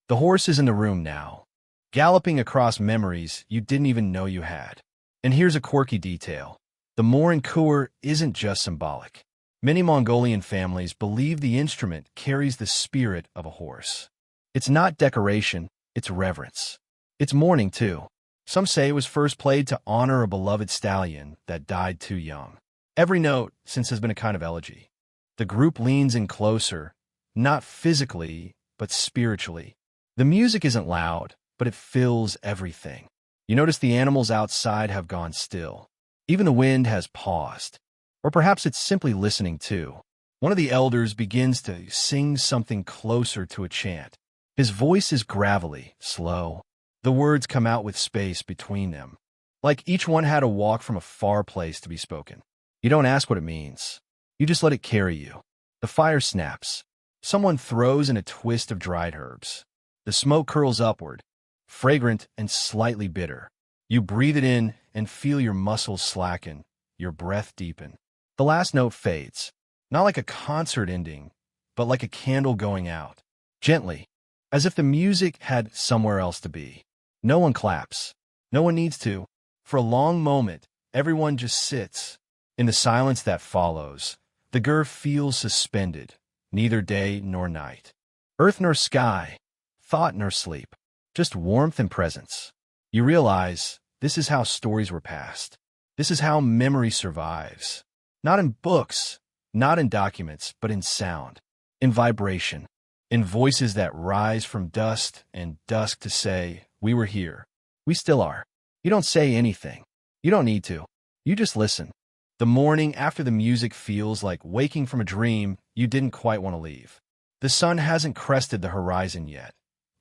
The horse is in the room now, galloping across memories you didn't even know you had. And here's a quirky detail. The mare isn't just symbolic. Many Mongolian families believe the instrument carries the spirit of a horse. It's not decoration, it's reverence. It's mourning, too. Some say it was first played to honor a beloved stallion that died too young. Every note since has been a kind of elegy. The group leans in closer, not physically, but spiritually. The music isn't loud, but it fills everything. You notice the animals outside have gone still. Even the wind has paused. Or perhaps it's simply listening too. One of the elders begins to sing something closer to a chant. His voice is gravelly, slow. The words come out with space between them, like each one had to walk from a far place to be spoken. You don't ask what it means. You just let it carry you. The fire snaps. Someone throws in a twist of dried herbs. The smoke curls upward, fragrant and slightly bitter. You breathe it in and feel your muscles slacken, your breath deepen. The last note fades, not like a concert ending, but like a candle going out, gently, as if the music had somewhere else to be. No one claps. No one needs to. For a long moment, everyone just sits. In the silence that follows, the gur feels suspended, neither day nor night. Earth nor sky, thought nor sleep, just warmth and presence. You realize this is how stories were passed. This is how memory survives. Not in books, not in documents, but in sound, in vibration, in voices that rise from dust and dusk to say, we were here. We still are. You don't say anything. You don't need to. You just listen. The morning after the music feels like waking from a dream you didn't quite want to leave. The sun hasn't crested the horizon yet,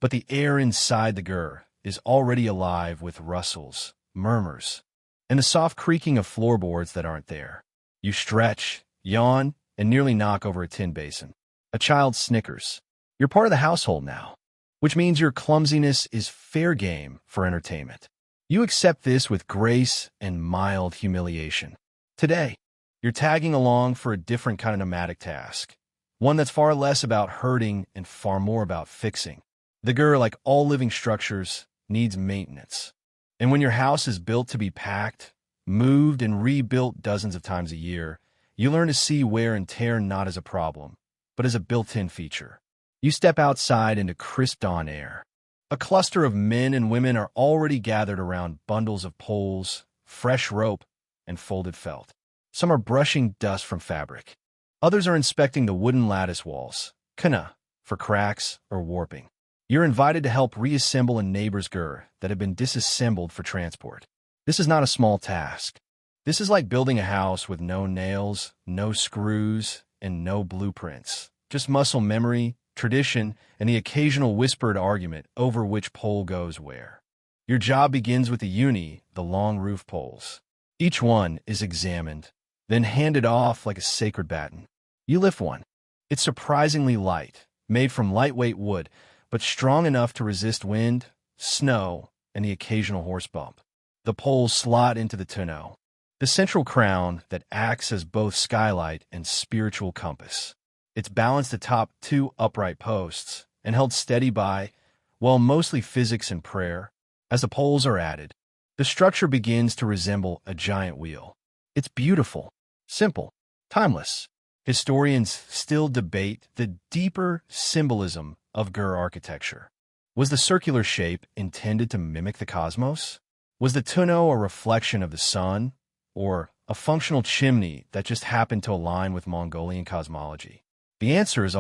but the air inside the gur is already alive with rustles, murmurs, and the soft creaking of floorboards that aren't there. You stretch, yawn, and nearly knock over a tin basin. A child snickers. You're part of the household now, which means your clumsiness is fair game for entertainment. You accept this with grace and mild humiliation. Today, you're tagging along for a different kind of nomadic task, one that's far less about hurting and far more about fixing. The gur, like all living structures, needs maintenance. And when your house is built to be packed, moved, and rebuilt dozens of times a year, you learn to see wear and tear not as a problem, but as a built-in feature. You step outside into crisp dawn air. A cluster of men and women are already gathered around bundles of poles, fresh rope, and folded felt. Some are brushing dust from fabric. Others are inspecting the wooden lattice walls, kana, for cracks or warping. You're invited to help reassemble a neighbor's gur that had been disassembled for transport. This is not a small task. This is like building a house with no nails, no screws, and no blueprints. Just muscle memory, tradition, and the occasional whispered argument over which pole goes where. Your job begins with the uni, the long roof poles. Each one is examined, then handed off like a sacred baton. You lift one. It's surprisingly light, made from lightweight wood, but strong enough to resist wind, snow, and the occasional horse bump. The poles slot into the tonneau, the central crown that acts as both skylight and spiritual compass. It's balanced atop two upright posts and held steady by, well, mostly physics and prayer. As the poles are added, the structure begins to resemble a giant wheel. It's beautiful, simple, timeless. Historians still debate the deeper symbolism of Gur architecture. Was the circular shape intended to mimic the cosmos? Was the tonneau a reflection of the sun, or a functional chimney that just happened to align with Mongolian cosmology? The answer is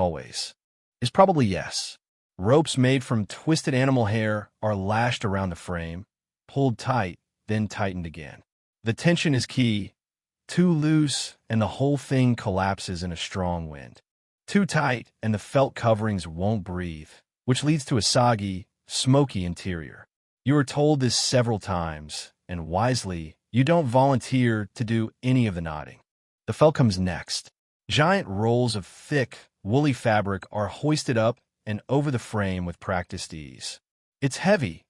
probably yes. Ropes made from twisted animal hair are lashed around the frame, pulled tight, then tightened again. The tension is key. Too loose, and the whole thing collapses in a strong wind. Too tight, and the felt coverings won't breathe, which leads to a soggy, smoky interior. You are told this several times, and wisely, you don't volunteer to do any of the knotting. The felt comes next. Giant rolls of thick, woolly fabric are hoisted up and over the frame with practiced ease. It's heavy.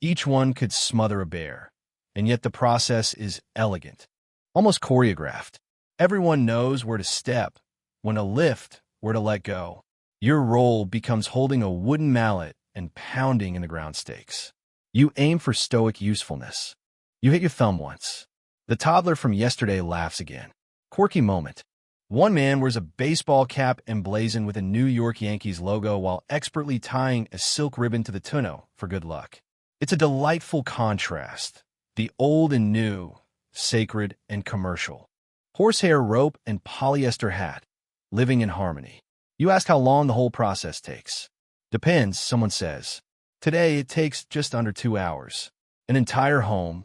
Each one could smother a bear, and yet the process is elegant, almost choreographed. Everyone knows where to step, when to lift, where to let go. Your role becomes holding a wooden mallet and pounding in the ground stakes. You aim for stoic usefulness. You hit your thumb once. The toddler from yesterday laughs again. Quirky moment. One man wears a baseball cap emblazoned with a New York Yankees logo while expertly tying a silk ribbon to the tonneau for good luck. It's a delightful contrast. The old and new, sacred and commercial. Horsehair rope and polyester hat, living in harmony. You ask how long the whole process takes. Depends, someone says. Today it takes just under 2 hours. An entire home,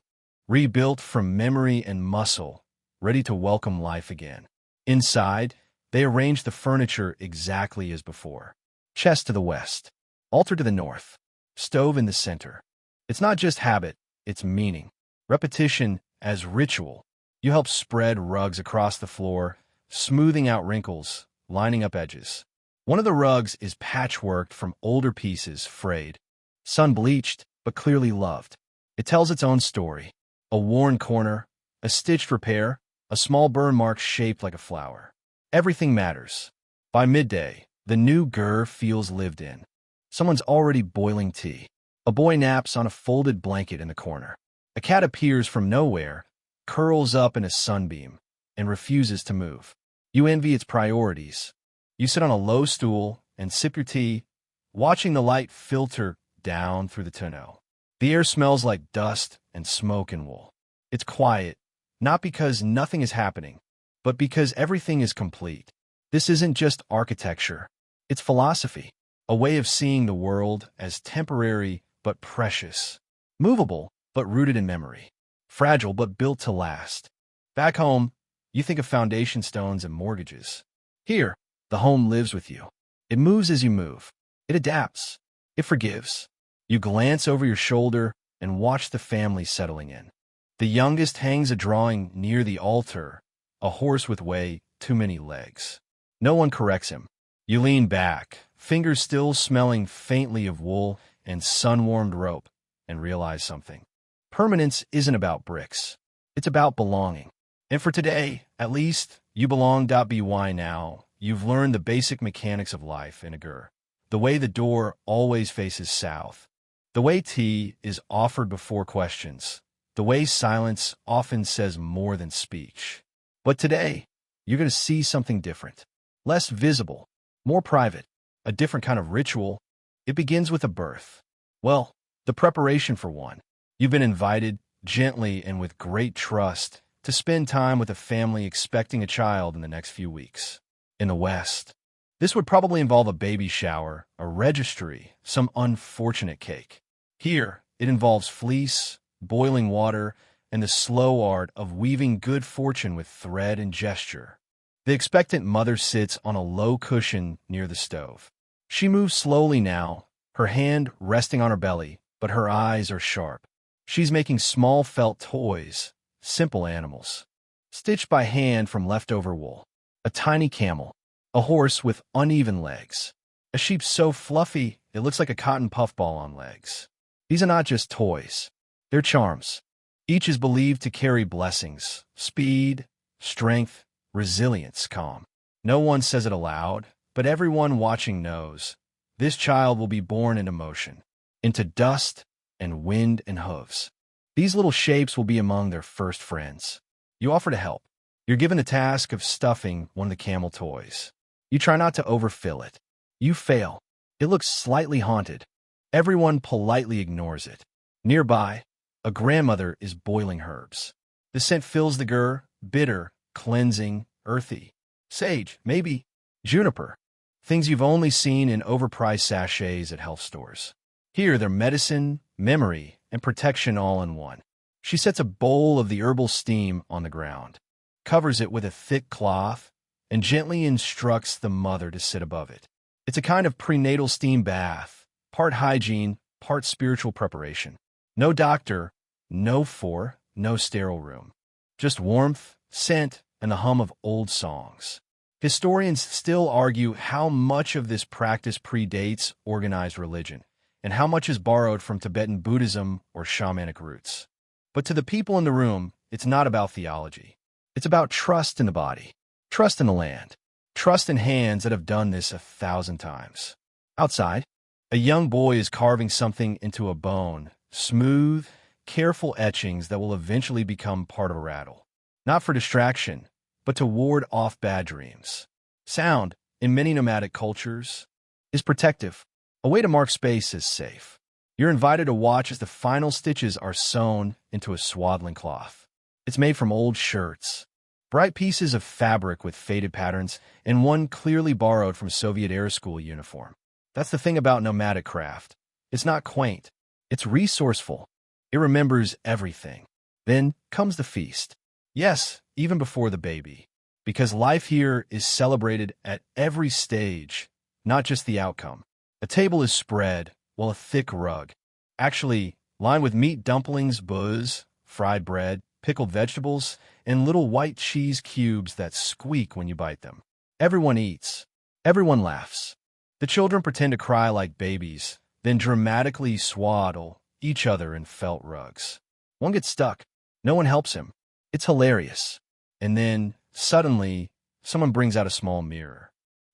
rebuilt from memory and muscle, ready to welcome life again. Inside, they arrange the furniture exactly as before. Chest to the west, altar to the north, stove in the center. It's not just habit, it's meaning. Repetition as ritual. You help spread rugs across the floor, smoothing out wrinkles, lining up edges. One of the rugs is patchworked from older pieces frayed. Sun-bleached, but clearly loved. It tells its own story. A worn corner, a stitched repair, a small burn mark shaped like a flower. Everything matters. By midday, the new Gur feels lived in. Someone's already boiling tea. A boy naps on a folded blanket in the corner. A cat appears from nowhere, curls up in a sunbeam, and refuses to move. You envy its priorities. You sit on a low stool and sip your tea, watching the light filter down through the tonneau. The air smells like dust and smoke and wool. It's quiet, not because nothing is happening, but because everything is complete. This isn't just architecture. It's philosophy, a way of seeing the world as temporary but precious, movable but rooted in memory, fragile but built to last. Back home, you think of foundation stones and mortgages. Here, the home lives with you. It moves as you move. It adapts. It forgives. You glance over your shoulder and watch the family settling in. The youngest hangs a drawing near the altar, a horse with way too many legs. No one corrects him. You lean back, fingers still smelling faintly of wool and sun-warmed rope, and realize something. Permanence isn't about bricks. It's about belonging. And for today, at least, you belong. By now, you've learned the basic mechanics of life in a Gur. The way the door always faces south. The way tea is offered before questions. The way silence often says more than speech. But today, you're going to see something different. Less visible, more private, a different kind of ritual. It begins with a birth. Well, the preparation for one. You've been invited, gently and with great trust, to spend time with a family expecting a child in the next few weeks. In the West, this would probably involve a baby shower, a registry, some unfortunate cake. Here, it involves fleece, boiling water, and the slow art of weaving good fortune with thread and gesture. The expectant mother sits on a low cushion near the stove. She moves slowly now, her hand resting on her belly, but her eyes are sharp. She's making small felt toys, simple animals, stitched by hand from leftover wool. A tiny camel, a horse with uneven legs, a sheep so fluffy it looks like a cotton puffball on legs. These are not just toys, they're charms. Each is believed to carry blessings, speed, strength, resilience, calm. No one says it aloud, but everyone watching knows. This child will be born into motion, into dust and wind and hooves. These little shapes will be among their first friends. You offer to help. You're given the task of stuffing one of the camel toys. You try not to overfill it. You fail. It looks slightly haunted. Everyone politely ignores it. Nearby, a grandmother is boiling herbs. The scent fills the gur, bitter, cleansing, earthy. Sage, maybe. Juniper. Things you've only seen in overpriced sachets at health stores. Here, they're medicine, memory, and protection all in one. She sets a bowl of the herbal steam on the ground, covers it with a thick cloth, and gently instructs the mother to sit above it. It's a kind of prenatal steam bath, part hygiene, part spiritual preparation. No doctor, no sterile room. Just warmth, scent, and the hum of old songs. Historians still argue how much of this practice predates organized religion, and how much is borrowed from Tibetan Buddhism or shamanic roots. But to the people in the room, it's not about theology. It's about trust in the body, trust in the land, trust in hands that have done this 1,000 times. Outside, a young boy is carving something into a bone, smooth, careful etchings that will eventually become part of a rattle. Not for distraction, but to ward off bad dreams. Sound, in many nomadic cultures, is protective, a way to mark space as safe. You're invited to watch as the final stitches are sewn into a swaddling cloth. It's made from old shirts, bright pieces of fabric with faded patterns, and one clearly borrowed from Soviet air school uniform. That's the thing about nomadic craft. It's not quaint. It's resourceful. It remembers everything. Then comes the feast. Yes, even before the baby. Because life here is celebrated at every stage, not just the outcome. A table is spread, while a thick rug, actually lined with meat dumplings, buzz, fried bread, pickled vegetables, and little white cheese cubes that squeak when you bite them. Everyone eats. Everyone laughs. The children pretend to cry like babies, then dramatically swaddle each other in felt rugs. One gets stuck. No one helps him. It's hilarious. And then, suddenly, someone brings out a small mirror.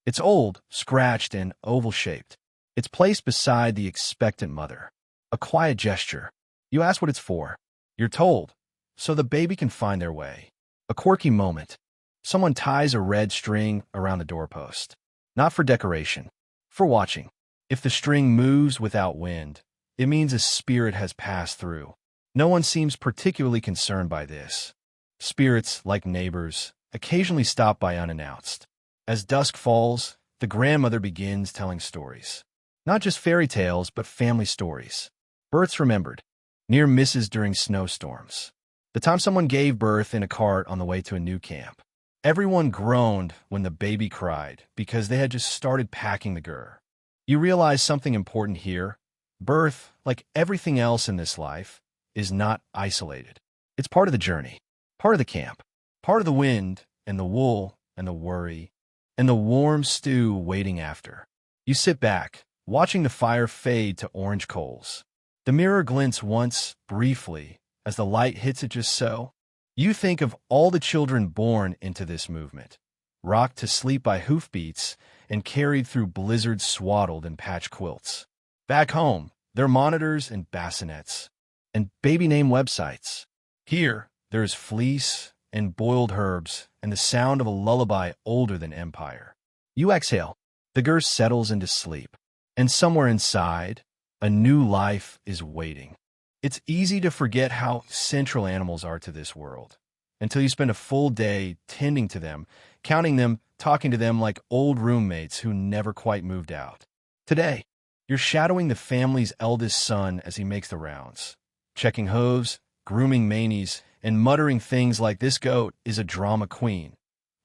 It's old, scratched, and oval-shaped. It's placed beside the expectant mother. A quiet gesture. You ask what it's for. You're told, so the baby can find their way. A quirky moment. Someone ties a red string around the doorpost. Not for decoration, for watching. If the string moves without wind, it means a spirit has passed through. No one seems particularly concerned by this. Spirits, like neighbors, occasionally stop by unannounced. As dusk falls, the grandmother begins telling stories. Not just fairy tales, but family stories. Births remembered. Near misses during snowstorms. The time someone gave birth in a cart on the way to a new camp. Everyone groaned when the baby cried because they had just started packing the gur. You realize something important here. Birth, like everything else in this life, is not isolated. It's part of the journey, part of the camp, part of the wind and the wool and the worry and the warm stew waiting after. You sit back, watching the fire fade to orange coals. The mirror glints once, briefly, as the light hits it just so. You think of all the children born into this movement, rocked to sleep by hoofbeats and carried through blizzards swaddled in patch quilts. Back home, they're monitors and bassinets, and baby name websites. Here, there's fleece and boiled herbs and the sound of a lullaby older than empire. You exhale. The gur settles into sleep, and somewhere inside, a new life is waiting. It's easy to forget how central animals are to this world, until you spend a full day tending to them, counting them, talking to them like old roommates who never quite moved out. Today, you're shadowing the family's eldest son as he makes the rounds, checking hooves, grooming manies, and muttering things like "this goat is a drama queen"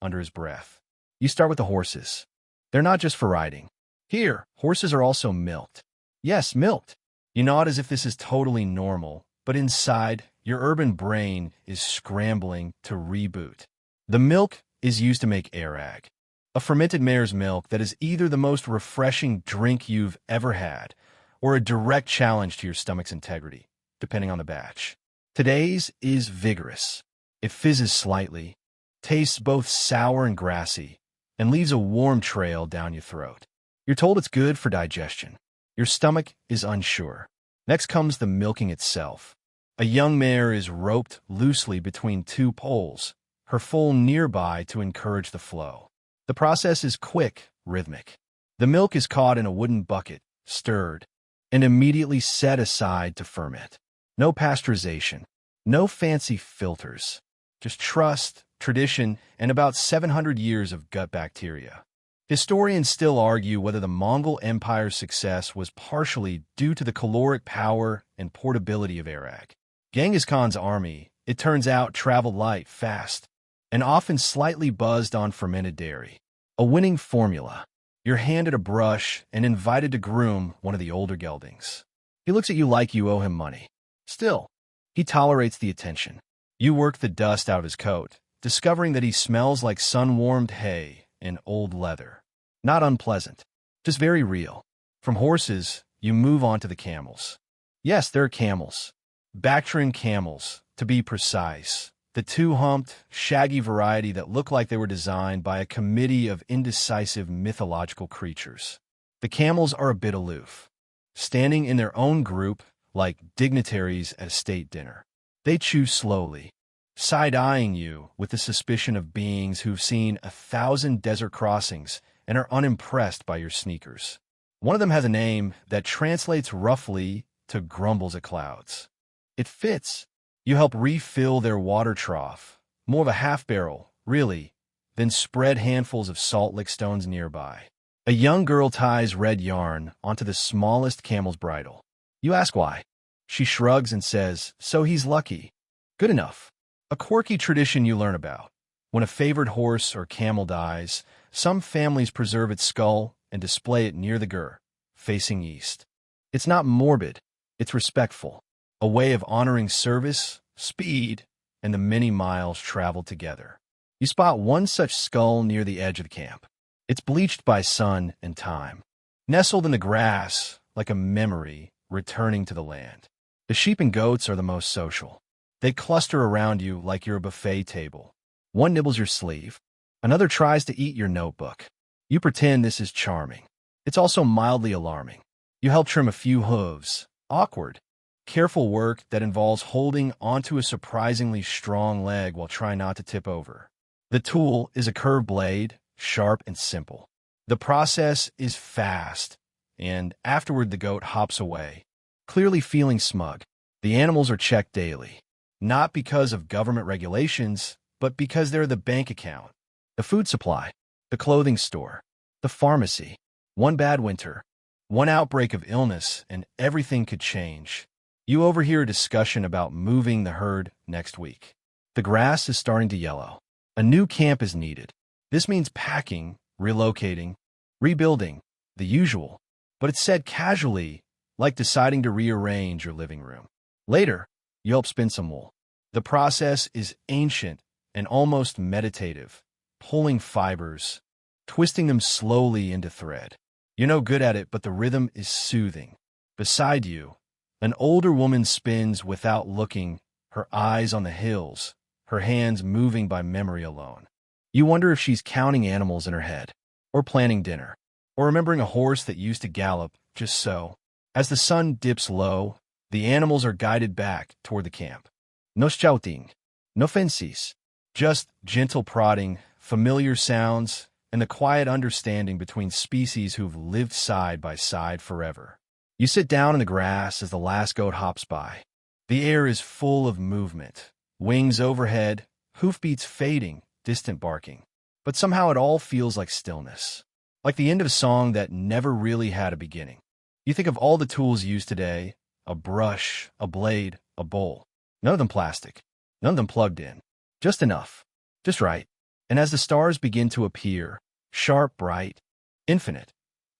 under his breath. You start with the horses. They're not just for riding. Here, horses are also milked. Yes, milked. You nod as if this is totally normal, but inside, your urban brain is scrambling to reboot. The milk is used to make arag, a fermented mare's milk that is either the most refreshing drink you've ever had or a direct challenge to your stomach's integrity, depending on the batch. Today's is vigorous. It fizzes slightly, tastes both sour and grassy, and leaves a warm trail down your throat. You're told it's good for digestion. Your stomach is unsure. Next comes the milking itself. A young mare is roped loosely between two poles, her foal nearby to encourage the flow. The process is quick, rhythmic. The milk is caught in a wooden bucket, stirred, and immediately set aside to ferment. No pasteurization, no fancy filters, just trust, tradition, and about 700 years of gut bacteria. Historians still argue whether the Mongol Empire's success was partially due to the caloric power and portability of arag. Genghis Khan's army, it turns out, traveled light, fast, and often slightly buzzed on fermented dairy. A winning formula. You're handed a brush and invited to groom one of the older geldings. He looks at you like you owe him money. Still, he tolerates the attention. You work the dust out of his coat, discovering that he smells like sun-warmed hay and old leather. Not unpleasant, just very real. From horses, you move on to the camels. Yes, there are camels. Bactrian camels, to be precise. The two-humped, shaggy variety that look like they were designed by a committee of indecisive mythological creatures. The camels are a bit aloof, standing in their own group like dignitaries at a state dinner. They chew slowly, side-eyeing you with the suspicion of beings who've seen 1,000 desert crossings and are unimpressed by your sneakers. One of them has a name that translates roughly to grumbles at clouds. It fits. You help refill their water trough, more of a half-barrel, really, then spread handfuls of salt lick stones nearby. A young girl ties red yarn onto the smallest camel's bridle. You ask why. She shrugs and says, "So he's lucky." Good enough. A quirky tradition you learn about. When a favored horse or camel dies, some families preserve its skull and display it near the gur, facing east. It's not morbid, it's respectful, a way of honoring service, speed, and the many miles traveled together. You spot one such skull near the edge of the camp. It's bleached by sun and time, nestled in the grass like a memory returning to the land. The sheep and goats are the most social. They cluster around you like you're a buffet table. One nibbles your sleeve. Another tries to eat your notebook. You pretend this is charming. It's also mildly alarming. You help trim a few hooves. Awkward. Careful work that involves holding onto a surprisingly strong leg while trying not to tip over. The tool is a curved blade, sharp and simple. The process is fast, and afterward the goat hops away, clearly feeling smug. The animals are checked daily, not because of government regulations, but because they're the bank account, the food supply, the clothing store, the pharmacy. One bad winter, one outbreak of illness, and everything could change. You overhear a discussion about moving the herd next week. The grass is starting to yellow. A new camp is needed. This means packing, relocating, rebuilding, the usual. But it's said casually, like deciding to rearrange your living room. Later, you help spin some wool. The process is ancient and almost meditative, pulling fibers, twisting them slowly into thread. You're no good at it, but the rhythm is soothing. Beside you, an older woman spins without looking, her eyes on the hills, her hands moving by memory alone. You wonder if she's counting animals in her head, or planning dinner, or remembering a horse that used to gallop just so. As the sun dips low, the animals are guided back toward the camp. No shouting, no fences, just gentle prodding, familiar sounds, and the quiet understanding between species who've lived side by side forever. You sit down in the grass as the last goat hops by. The air is full of movement, wings overhead, hoofbeats fading, distant barking. But somehow it all feels like stillness, like the end of a song that never really had a beginning. You think of all the tools used today, a brush, a blade, a bowl. None of them plastic. None of them plugged in. Just enough. Just right. And as the stars begin to appear, sharp, bright, infinite,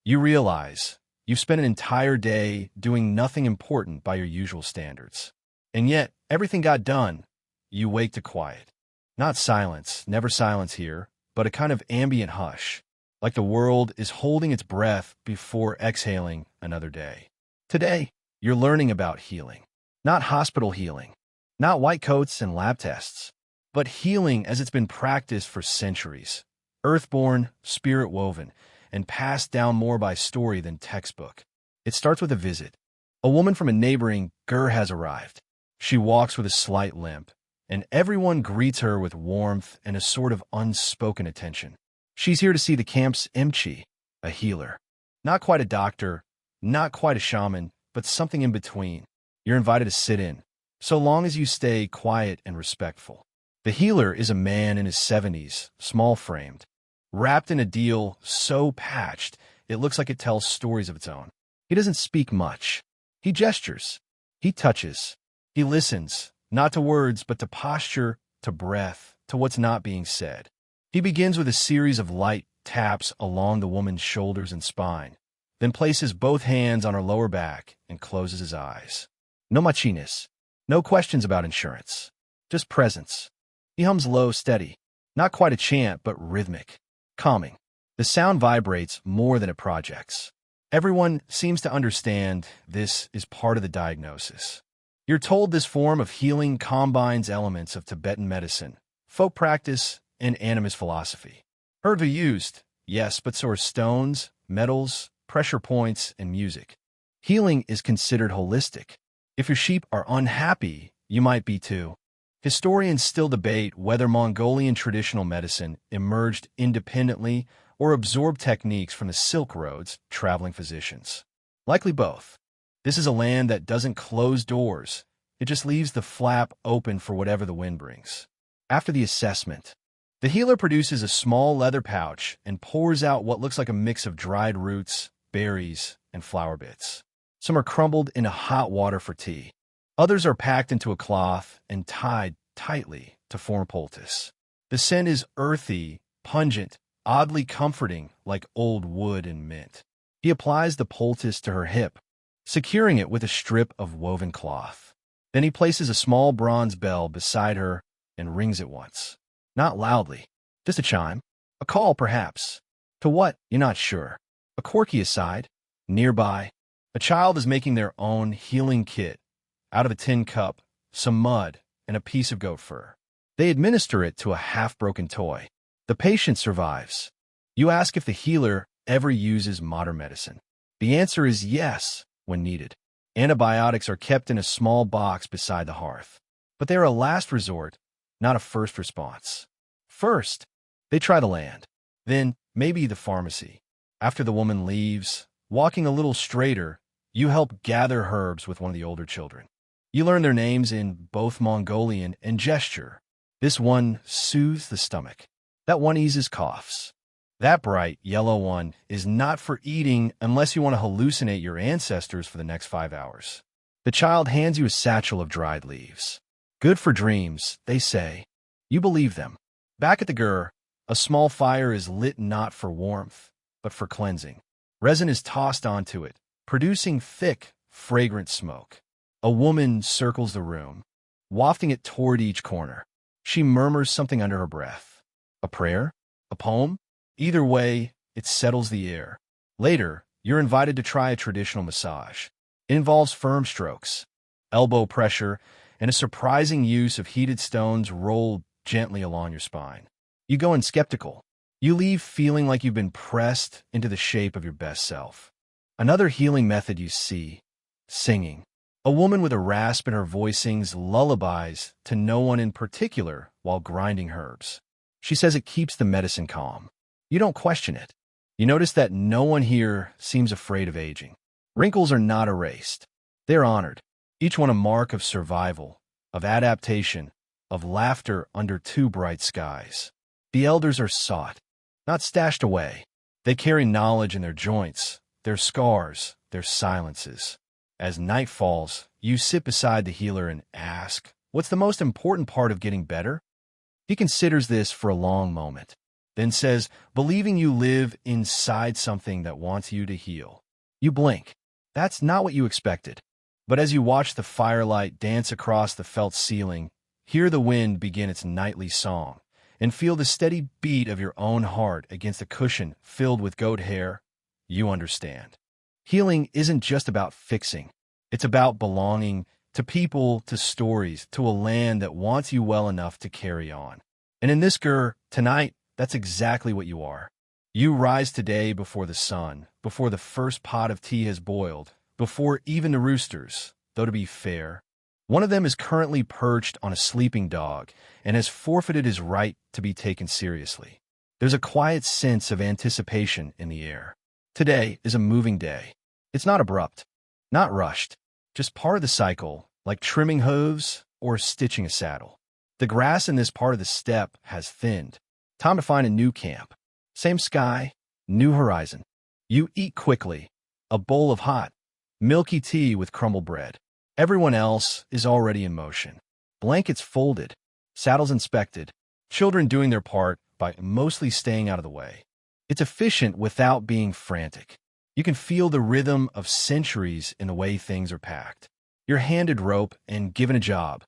you realize you've spent an entire day doing nothing important by your usual standards. And yet, everything got done. You wake to quiet. Not silence, never silence here, but a kind of ambient hush, like the world is holding its breath before exhaling another day. Today, you're learning about healing. Not hospital healing, not white coats and lab tests, but healing as it's been practiced for centuries, earthborn, spirit-woven, and passed down more by story than textbook. It starts with a visit. A woman from a neighboring gur has arrived. She walks with a slight limp, and everyone greets her with warmth and a sort of unspoken attention. She's here to see the camp's emchi, a healer. Not quite a doctor, not quite a shaman, but something in between. You're invited to sit in, so long as you stay quiet and respectful. The healer is a man in his 70s, small-framed, wrapped in a deal so patched it looks like it tells stories of its own. He doesn't speak much. He gestures. He touches. He listens, not to words, but to posture, to breath, to what's not being said. He begins with a series of light taps along the woman's shoulders and spine, then places both hands on her lower back and closes his eyes. No machinas. No questions about insurance. Just presence. He hums low, steady. Not quite a chant, but rhythmic. Calming. The sound vibrates more than it projects. Everyone seems to understand this is part of the diagnosis. You're told this form of healing combines elements of Tibetan medicine, folk practice, and animist philosophy. Herbs are used, yes, but so are stones, metals, pressure points, and music. Healing is considered holistic. If your sheep are unhappy, you might be too. Historians still debate whether Mongolian traditional medicine emerged independently or absorbed techniques from the Silk Road's traveling physicians. Likely both. This is a land that doesn't close doors. It just leaves the flap open for whatever the wind brings. After the assessment, the healer produces a small leather pouch and pours out what looks like a mix of dried roots, berries, and flower bits. Some are crumbled into hot water for tea. Others are packed into a cloth and tied tightly to form poultice. The scent is earthy, pungent, oddly comforting, like old wood and mint. He applies the poultice to her hip, securing it with a strip of woven cloth. Then he places a small bronze bell beside her and rings it once. Not loudly, just a chime. A call, perhaps. To what? You're not sure. A corky aside. Nearby, a child is making their own healing kit out of a tin cup, some mud, and a piece of goat fur. They administer it to a half-broken toy. The patient survives. You ask if the healer ever uses modern medicine. The answer is yes, when needed. Antibiotics are kept in a small box beside the hearth. But they are a last resort, not a first response. First, they try the land. Then, maybe the pharmacy. After the woman leaves, walking a little straighter, you help gather herbs with one of the older children. You learn their names in both Mongolian and gesture. This one soothes the stomach. That one eases coughs. That bright yellow one is not for eating unless you want to hallucinate your ancestors for the next 5 hours. The child hands you a satchel of dried leaves. Good for dreams, they say. You believe them. Back at the gur, a small fire is lit not for warmth, but for cleansing. Resin is tossed onto it, producing thick, fragrant smoke. A woman circles the room, wafting it toward each corner. She murmurs something under her breath. A prayer? A poem? Either way, it settles the air. Later, you're invited to try a traditional massage. It involves firm strokes, elbow pressure, and a surprising use of heated stones rolled gently along your spine. You go in skeptical. You leave feeling like you've been pressed into the shape of your best self. Another healing method you see, singing. A woman with a rasp in her voice sings lullabies to no one in particular while grinding herbs. She says it keeps the medicine calm. You don't question it. You notice that no one here seems afraid of aging. Wrinkles are not erased. They're honored. Each one a mark of survival, of adaptation, of laughter under two bright skies. The elders are sought, not stashed away. They carry knowledge in their joints, their scars, their silences. As night falls, you sit beside the healer and ask, What's the most important part of getting better? He considers this for a long moment, then says, believing you live inside something that wants you to heal. You blink. That's not what you expected. But as you watch the firelight dance across the felt ceiling, hear the wind begin its nightly song, and feel the steady beat of your own heart against a cushion filled with goat hair, you understand. Healing isn't just about fixing. It's about belonging to people, to stories, to a land that wants you well enough to carry on. And in this tonight, that's exactly what you are. You rise today before the sun, before the first pot of tea has boiled, before even the roosters, though to be fair, one of them is currently perched on a sleeping dog and has forfeited his right to be taken seriously. There's a quiet sense of anticipation in the air. Today is a moving day. It's not abrupt, not rushed, just part of the cycle, like trimming hooves or stitching a saddle. The grass in this part of the steppe has thinned. Time to find a new camp. Same sky, new horizon. You eat quickly, a bowl of hot, milky tea with crumbled bread. Everyone else is already in motion. Blankets folded, saddles inspected, children doing their part by mostly staying out of the way. It's efficient without being frantic. You can feel the rhythm of centuries in the way things are packed. You're handed rope and given a job,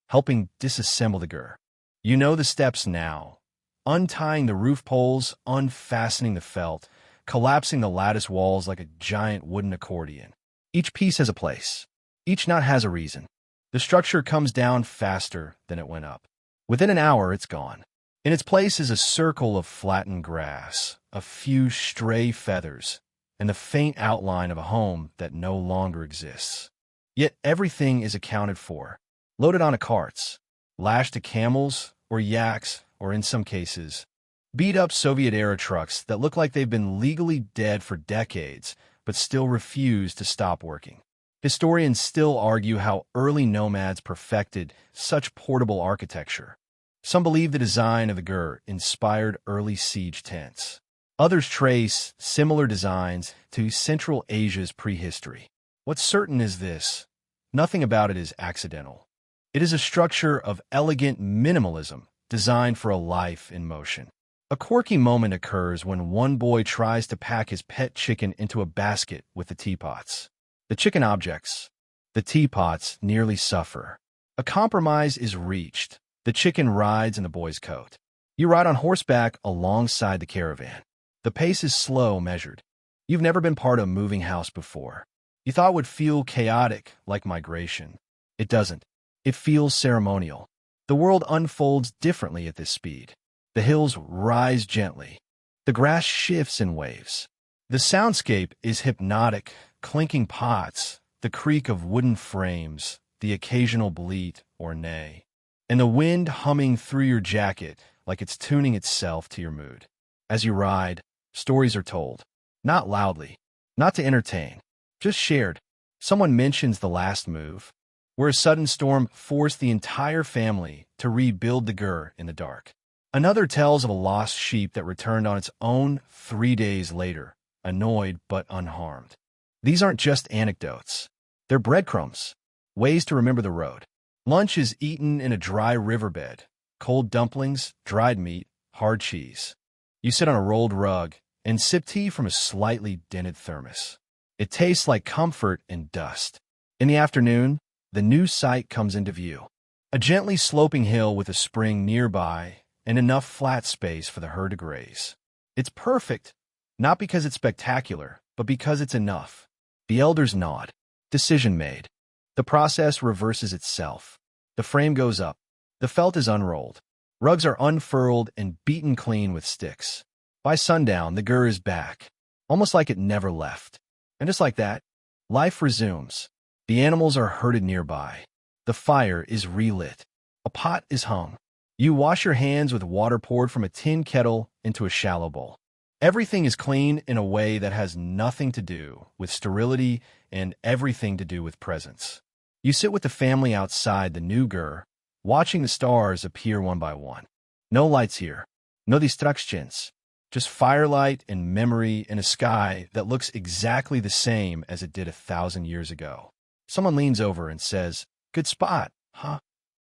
helping disassemble the gur. You know the steps now. Untying the roof poles, unfastening the felt, collapsing the lattice walls like a giant wooden accordion. Each piece has a place. Each knot has a reason. The structure comes down faster than it went up. Within an hour, it's gone. In its place is a circle of flattened grass, a few stray feathers, and the faint outline of a home that no longer exists. Yet everything is accounted for, loaded onto carts, lashed to camels or yaks, or in some cases, beat-up Soviet-era trucks that look like they've been legally dead for decades, but still refuse to stop working. Historians still argue how early nomads perfected such portable architecture. Some believe the design of the gur inspired early siege tents. Others trace similar designs to Central Asia's prehistory. What's certain is this: nothing about it is accidental. It is a structure of elegant minimalism designed for a life in motion. A quirky moment occurs when one boy tries to pack his pet chicken into a basket with the teapots. The chicken objects. The teapots nearly suffer. A compromise is reached. The chicken rides in the boy's coat. You ride on horseback alongside the caravan. The pace is slow, measured. You've never been part of a moving house before. You thought it would feel chaotic, like migration. It doesn't. It feels ceremonial. The world unfolds differently at this speed. The hills rise gently. The grass shifts in waves. The soundscape is hypnotic, clinking pots, the creak of wooden frames, the occasional bleat or neigh, and the wind humming through your jacket like it's tuning itself to your mood. As you ride, stories are told. Not loudly, not to entertain, just shared. Someone mentions the last move, where a sudden storm forced the entire family to rebuild the gur in the dark. Another tells of a lost sheep that returned on its own 3 days later, annoyed but unharmed. These aren't just anecdotes. They're breadcrumbs, ways to remember the road. Lunch is eaten in a dry riverbed, cold dumplings, dried meat, hard cheese. You sit on a rolled rug and sip tea from a slightly dented thermos. It tastes like comfort and dust. In the afternoon, the new sight comes into view. A gently sloping hill with a spring nearby and enough flat space for the herd to graze. It's perfect, not because it's spectacular, but because it's enough. The elders nod. Decision made. The process reverses itself. The frame goes up. The felt is unrolled. Rugs are unfurled and beaten clean with sticks. By sundown, the gur is back, almost like it never left. And just like that, life resumes. The animals are herded nearby. The fire is relit. A pot is hung. You wash your hands with water poured from a tin kettle into a shallow bowl. Everything is clean in a way that has nothing to do with sterility and everything to do with presence. You sit with the family outside the new gur, watching the stars appear one by one. No lights here. No distractions. Just firelight and memory in a sky that looks exactly the same as it did 1,000 years ago. Someone leans over and says, "Good spot, huh?"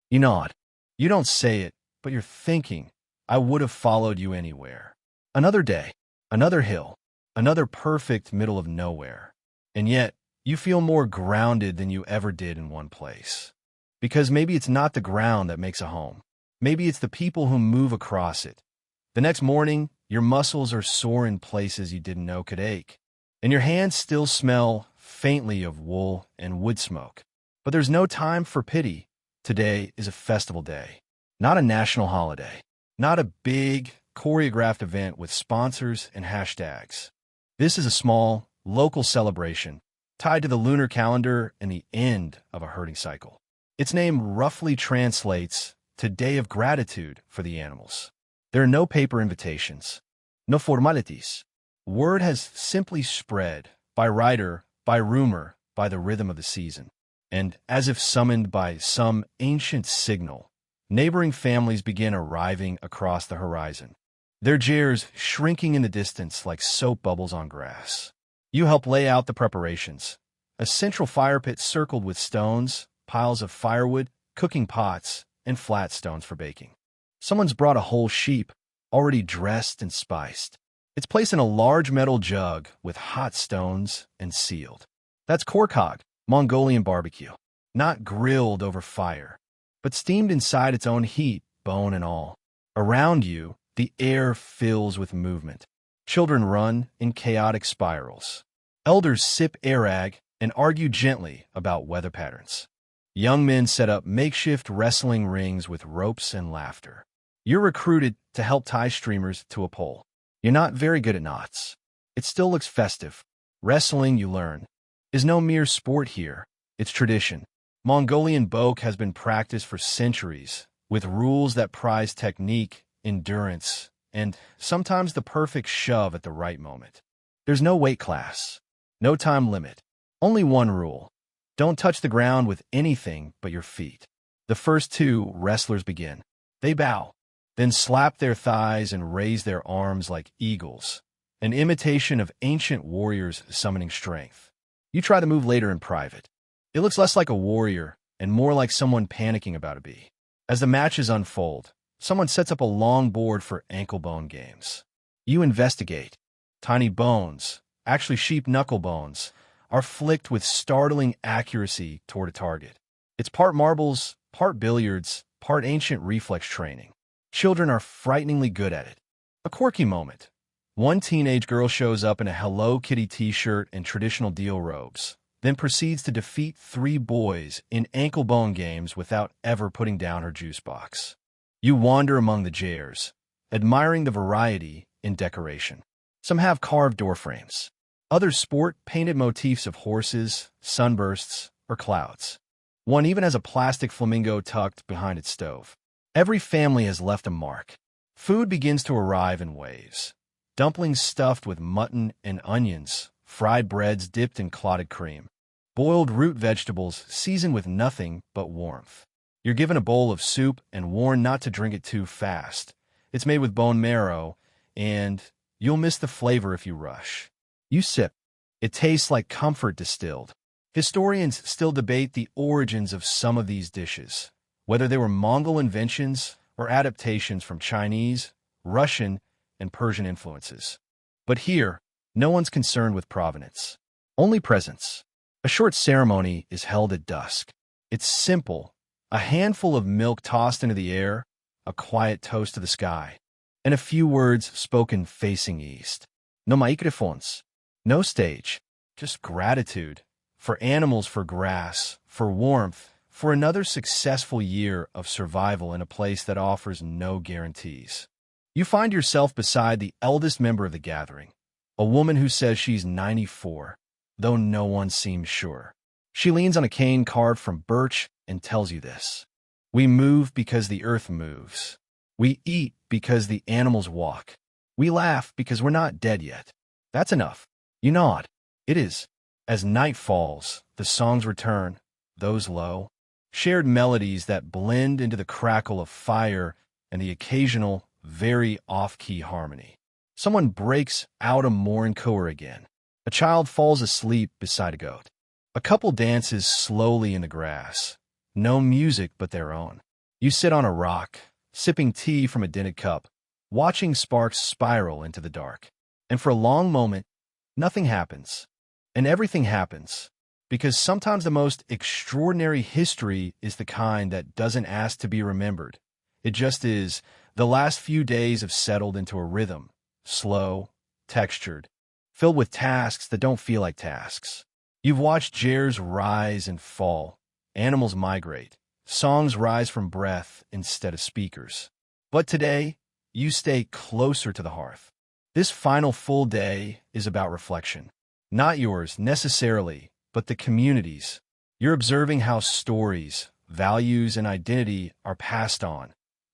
You nod. You don't say it, but you're thinking, I would have followed you anywhere. Another day, another hill, another perfect middle of nowhere. And yet, you feel more grounded than you ever did in one place. Because maybe it's not the ground that makes a home. Maybe it's the people who move across it. The next morning, your muscles are sore in places you didn't know could ache. And your hands still smell faintly of wool and wood smoke. But there's no time for pity. Today is a festival day, not a national holiday, not a big, choreographed event with sponsors and hashtags. This is a small, local celebration tied to the lunar calendar and the end of a herding cycle. Its name roughly translates to Day of Gratitude for the animals. There are no paper invitations, no formalities. Word has simply spread, by writer, by rumor, by the rhythm of the season. And, as if summoned by some ancient signal, neighboring families begin arriving across the horizon, their jeers shrinking in the distance like soap bubbles on grass. You help lay out the preparations. A central fire pit circled with stones, piles of firewood, cooking pots, and flat stones for baking. Someone's brought a whole sheep, already dressed and spiced. It's placed in a large metal jug with hot stones and sealed. That's korkog, Mongolian barbecue. Not grilled over fire, but steamed inside its own heat, bone and all. Around you, the air fills with movement. Children run in chaotic spirals. Elders sip arag and argue gently about weather patterns. Young men set up makeshift wrestling rings with ropes and laughter. You're recruited to help tie streamers to a pole. You're not very good at knots. It still looks festive. Wrestling, you learn, is no mere sport here. It's tradition. Mongolian boke has been practiced for centuries, with rules that prize technique, endurance, and sometimes the perfect shove at the right moment. There's no weight class, no time limit. Only one rule. Don't touch the ground with anything but your feet. The first two wrestlers begin. They bow, then slap their thighs and raise their arms like eagles, an imitation of ancient warriors summoning strength. You try the move later in private. It looks less like a warrior and more like someone panicking about a bee. As the matches unfold, someone sets up a long board for ankle bone games. You investigate. Tiny bones, actually sheep knuckle bones, are flicked with startling accuracy toward a target. It's part marbles, part billiards, part ancient reflex training. Children are frighteningly good at it. A quirky moment. One teenage girl shows up in a Hello Kitty t-shirt and traditional deal robes, then proceeds to defeat 3 boys in ankle bone games without ever putting down her juice box. You wander among the jars, admiring the variety in decoration. Some have carved door frames. Others sport painted motifs of horses, sunbursts, or clouds. One even has a plastic flamingo tucked behind its stove. Every family has left a mark. Food begins to arrive in waves. Dumplings stuffed with mutton and onions, fried breads dipped in clotted cream, boiled root vegetables seasoned with nothing but warmth. You're given a bowl of soup and warned not to drink it too fast. It's made with bone marrow, and you'll miss the flavor if you rush. You sip. It tastes like comfort distilled. Historians still debate the origins of some of these dishes, whether they were Mongol inventions or adaptations from Chinese, Russian, and Persian influences. But here, no one's concerned with provenance. Only presence. A short ceremony is held at dusk. It's simple. A handful of milk tossed into the air, a quiet toast to the sky, and a few words spoken facing east. No microphones. No stage, just gratitude. For animals, for grass, for warmth, for another successful year of survival in a place that offers no guarantees. You find yourself beside the eldest member of the gathering, a woman who says she's 94, though no one seems sure. She leans on a cane carved from birch and tells you this. We move because the earth moves. We eat because the animals walk. We laugh because we're not dead yet. That's enough. You nod. It is. As night falls, the songs return, those low, shared melodies that blend into the crackle of fire and the occasional, very off-key harmony. Someone breaks out a mournkoer again. A child falls asleep beside a goat. A couple dances slowly in the grass. No music but their own. You sit on a rock, sipping tea from a dented cup, watching sparks spiral into the dark. And for a long moment, nothing happens. And everything happens. Because sometimes the most extraordinary history is the kind that doesn't ask to be remembered. It just is. The last few days have settled into a rhythm, slow, textured, filled with tasks that don't feel like tasks. You've watched jares rise and fall, animals migrate, songs rise from breath instead of speakers. But today, you stay closer to the hearth. This final full day is about reflection. Not yours necessarily, but the community's. You're observing how stories, values, and identity are passed on,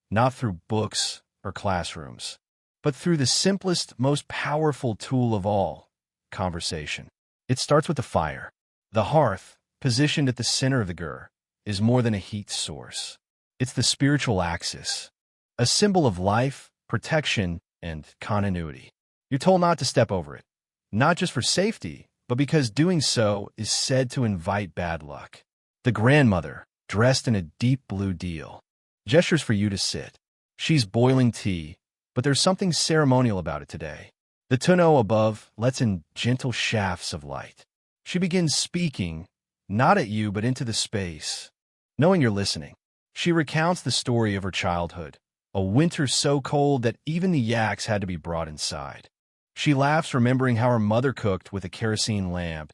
not through books or classrooms, but through the simplest, most powerful tool of all, conversation. It starts with the fire. The hearth, positioned at the center of the gur, is more than a heat source. It's the spiritual axis, a symbol of life, protection, and continuity. You're told not to step over it, not just for safety, but because doing so is said to invite bad luck. The grandmother, dressed in a deep blue deal, gestures for you to sit. She's boiling tea, but there's something ceremonial about it today. The tonneau above lets in gentle shafts of light. She begins speaking, not at you, but into the space. Knowing you're listening, she recounts the story of her childhood, a winter so cold that even the yaks had to be brought inside. She laughs, remembering how her mother cooked with a kerosene lamp,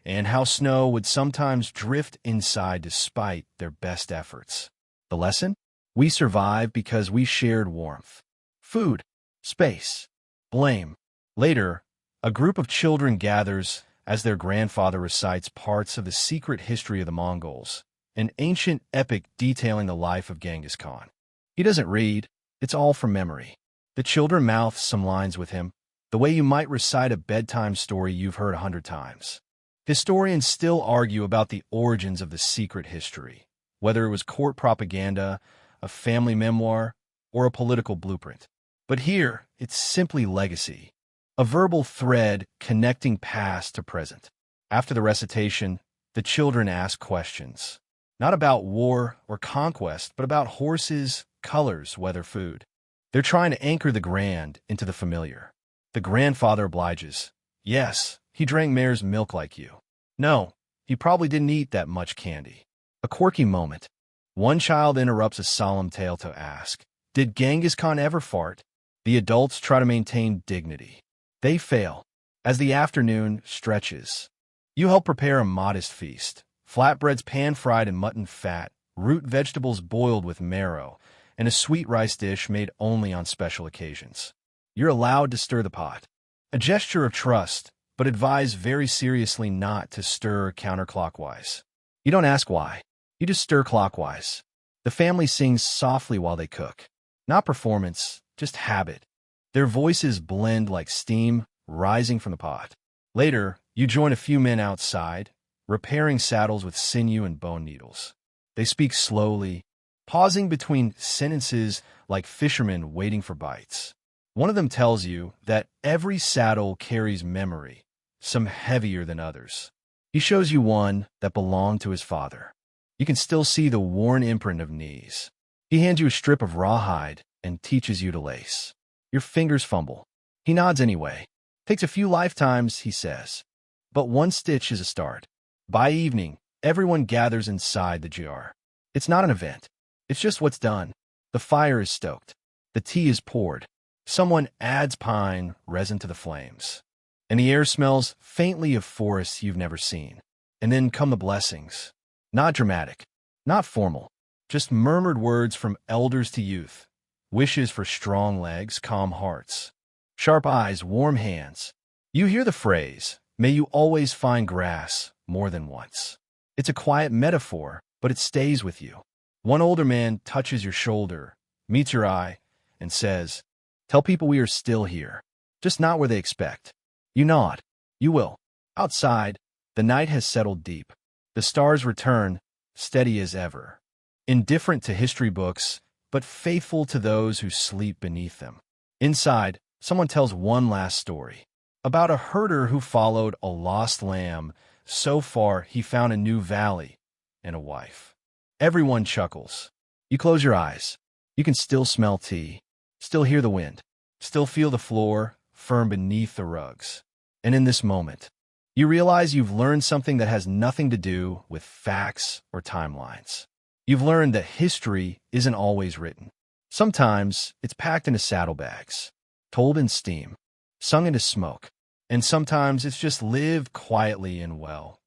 and how snow would sometimes drift inside despite their best efforts. The lesson? We survive because we shared warmth. Food, space, blame. Later, a group of children gathers as their grandfather recites parts of the secret history of the Mongols, an ancient epic detailing the life of Genghis Khan. He doesn't read, it's all from memory. The children mouth some lines with him, the way you might recite a bedtime story you've heard 100 times. Historians still argue about the origins of the secret history, whether it was court propaganda, a family memoir, or a political blueprint. But here, it's simply legacy, a verbal thread connecting past to present. After the recitation, the children ask questions, not about war or conquest, but about horses, colors, weather, food. They're trying to anchor the grand into the familiar. The grandfather obliges. Yes, he drank mare's milk like you. No, he probably didn't eat that much candy. A quirky moment. One child interrupts a solemn tale to ask, did Genghis Khan ever fart? The adults try to maintain dignity. They fail. As the afternoon stretches, you help prepare a modest feast. Flatbreads pan-fried in mutton fat, root vegetables boiled with marrow, and a sweet rice dish made only on special occasions. You're allowed to stir the pot. A gesture of trust, but advise very seriously not to stir counterclockwise. You don't ask why. You just stir clockwise. The family sings softly while they cook. Not performance, just habit. Their voices blend like steam rising from the pot. Later, you join a few men outside, repairing saddles with sinew and bone needles. They speak slowly, pausing between sentences like fishermen waiting for bites. One of them tells you that every saddle carries memory, some heavier than others. He shows you one that belonged to his father. You can still see the worn imprint of knees. He hands you a strip of rawhide and teaches you to lace. Your fingers fumble. He nods anyway. Takes a few lifetimes, he says. But one stitch is a start. By evening, everyone gathers inside the jar. It's not an event. It's just what's done. The fire is stoked. The tea is poured. Someone adds pine resin to the flames. And the air smells faintly of forests you've never seen. And then come the blessings. Not dramatic. Not formal. Just murmured words from elders to youth. Wishes for strong legs, calm hearts. Sharp eyes, warm hands. You hear the phrase, may you always find grass, more than once. It's a quiet metaphor, but it stays with you. One older man touches your shoulder, meets your eye, and says, tell people we are still here, just not where they expect. You nod. You will. Outside, the night has settled deep. The stars return, steady as ever. Indifferent to history books, but faithful to those who sleep beneath them. Inside, someone tells one last story. About a herder who followed a lost lamb so far he found a new valley and a wife. Everyone chuckles. You close your eyes. You can still smell tea, still hear the wind, still feel the floor firm beneath the rugs. And in this moment, you realize you've learned something that has nothing to do with facts or timelines. You've learned that history isn't always written. Sometimes it's packed into saddlebags, told in steam, sung into smoke, and sometimes it's just lived quietly and well.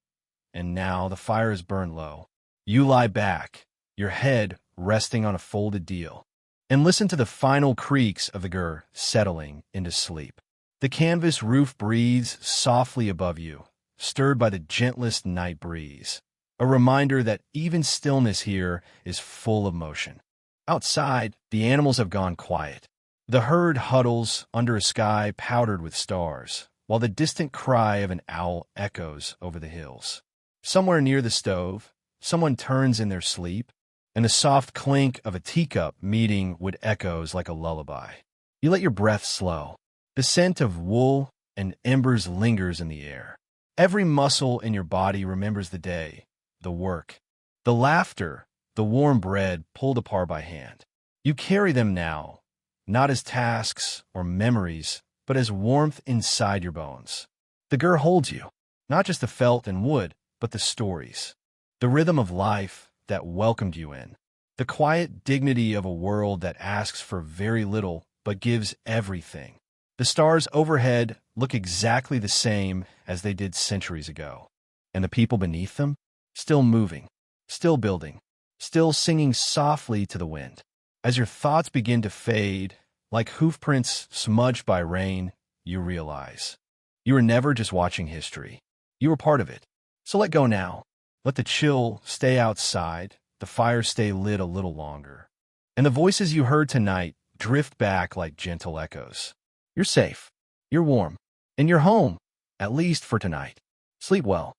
And now the fire is burned low. You lie back, your head resting on a folded deal, and listen to the final creaks of the gur settling into sleep. The canvas roof breathes softly above you, stirred by the gentlest night breeze, a reminder that even stillness here is full of motion. Outside, the animals have gone quiet. The herd huddles under a sky powdered with stars, while the distant cry of an owl echoes over the hills. Somewhere near the stove, someone turns in their sleep, and the soft clink of a teacup meeting would echoes like a lullaby. You let your breath slow. The scent of wool and embers lingers in the air. Every muscle in your body remembers the day, the work, the laughter, the warm bread pulled apart by hand. You carry them now, not as tasks or memories, but as warmth inside your bones. The gur holds you, not just the felt and wood, but the stories, the rhythm of life that welcomed you in, the quiet dignity of a world that asks for very little but gives everything. The stars overhead look exactly the same as they did centuries ago, and the people beneath them, still moving, still building, still singing softly to the wind. As your thoughts begin to fade, like hoofprints smudged by rain, you realize you were never just watching history. You were part of it. So let go now. Let the chill stay outside, the fire stay lit a little longer, and the voices you heard tonight drift back like gentle echoes. You're safe, you're warm, and you're home, at least for tonight. Sleep well.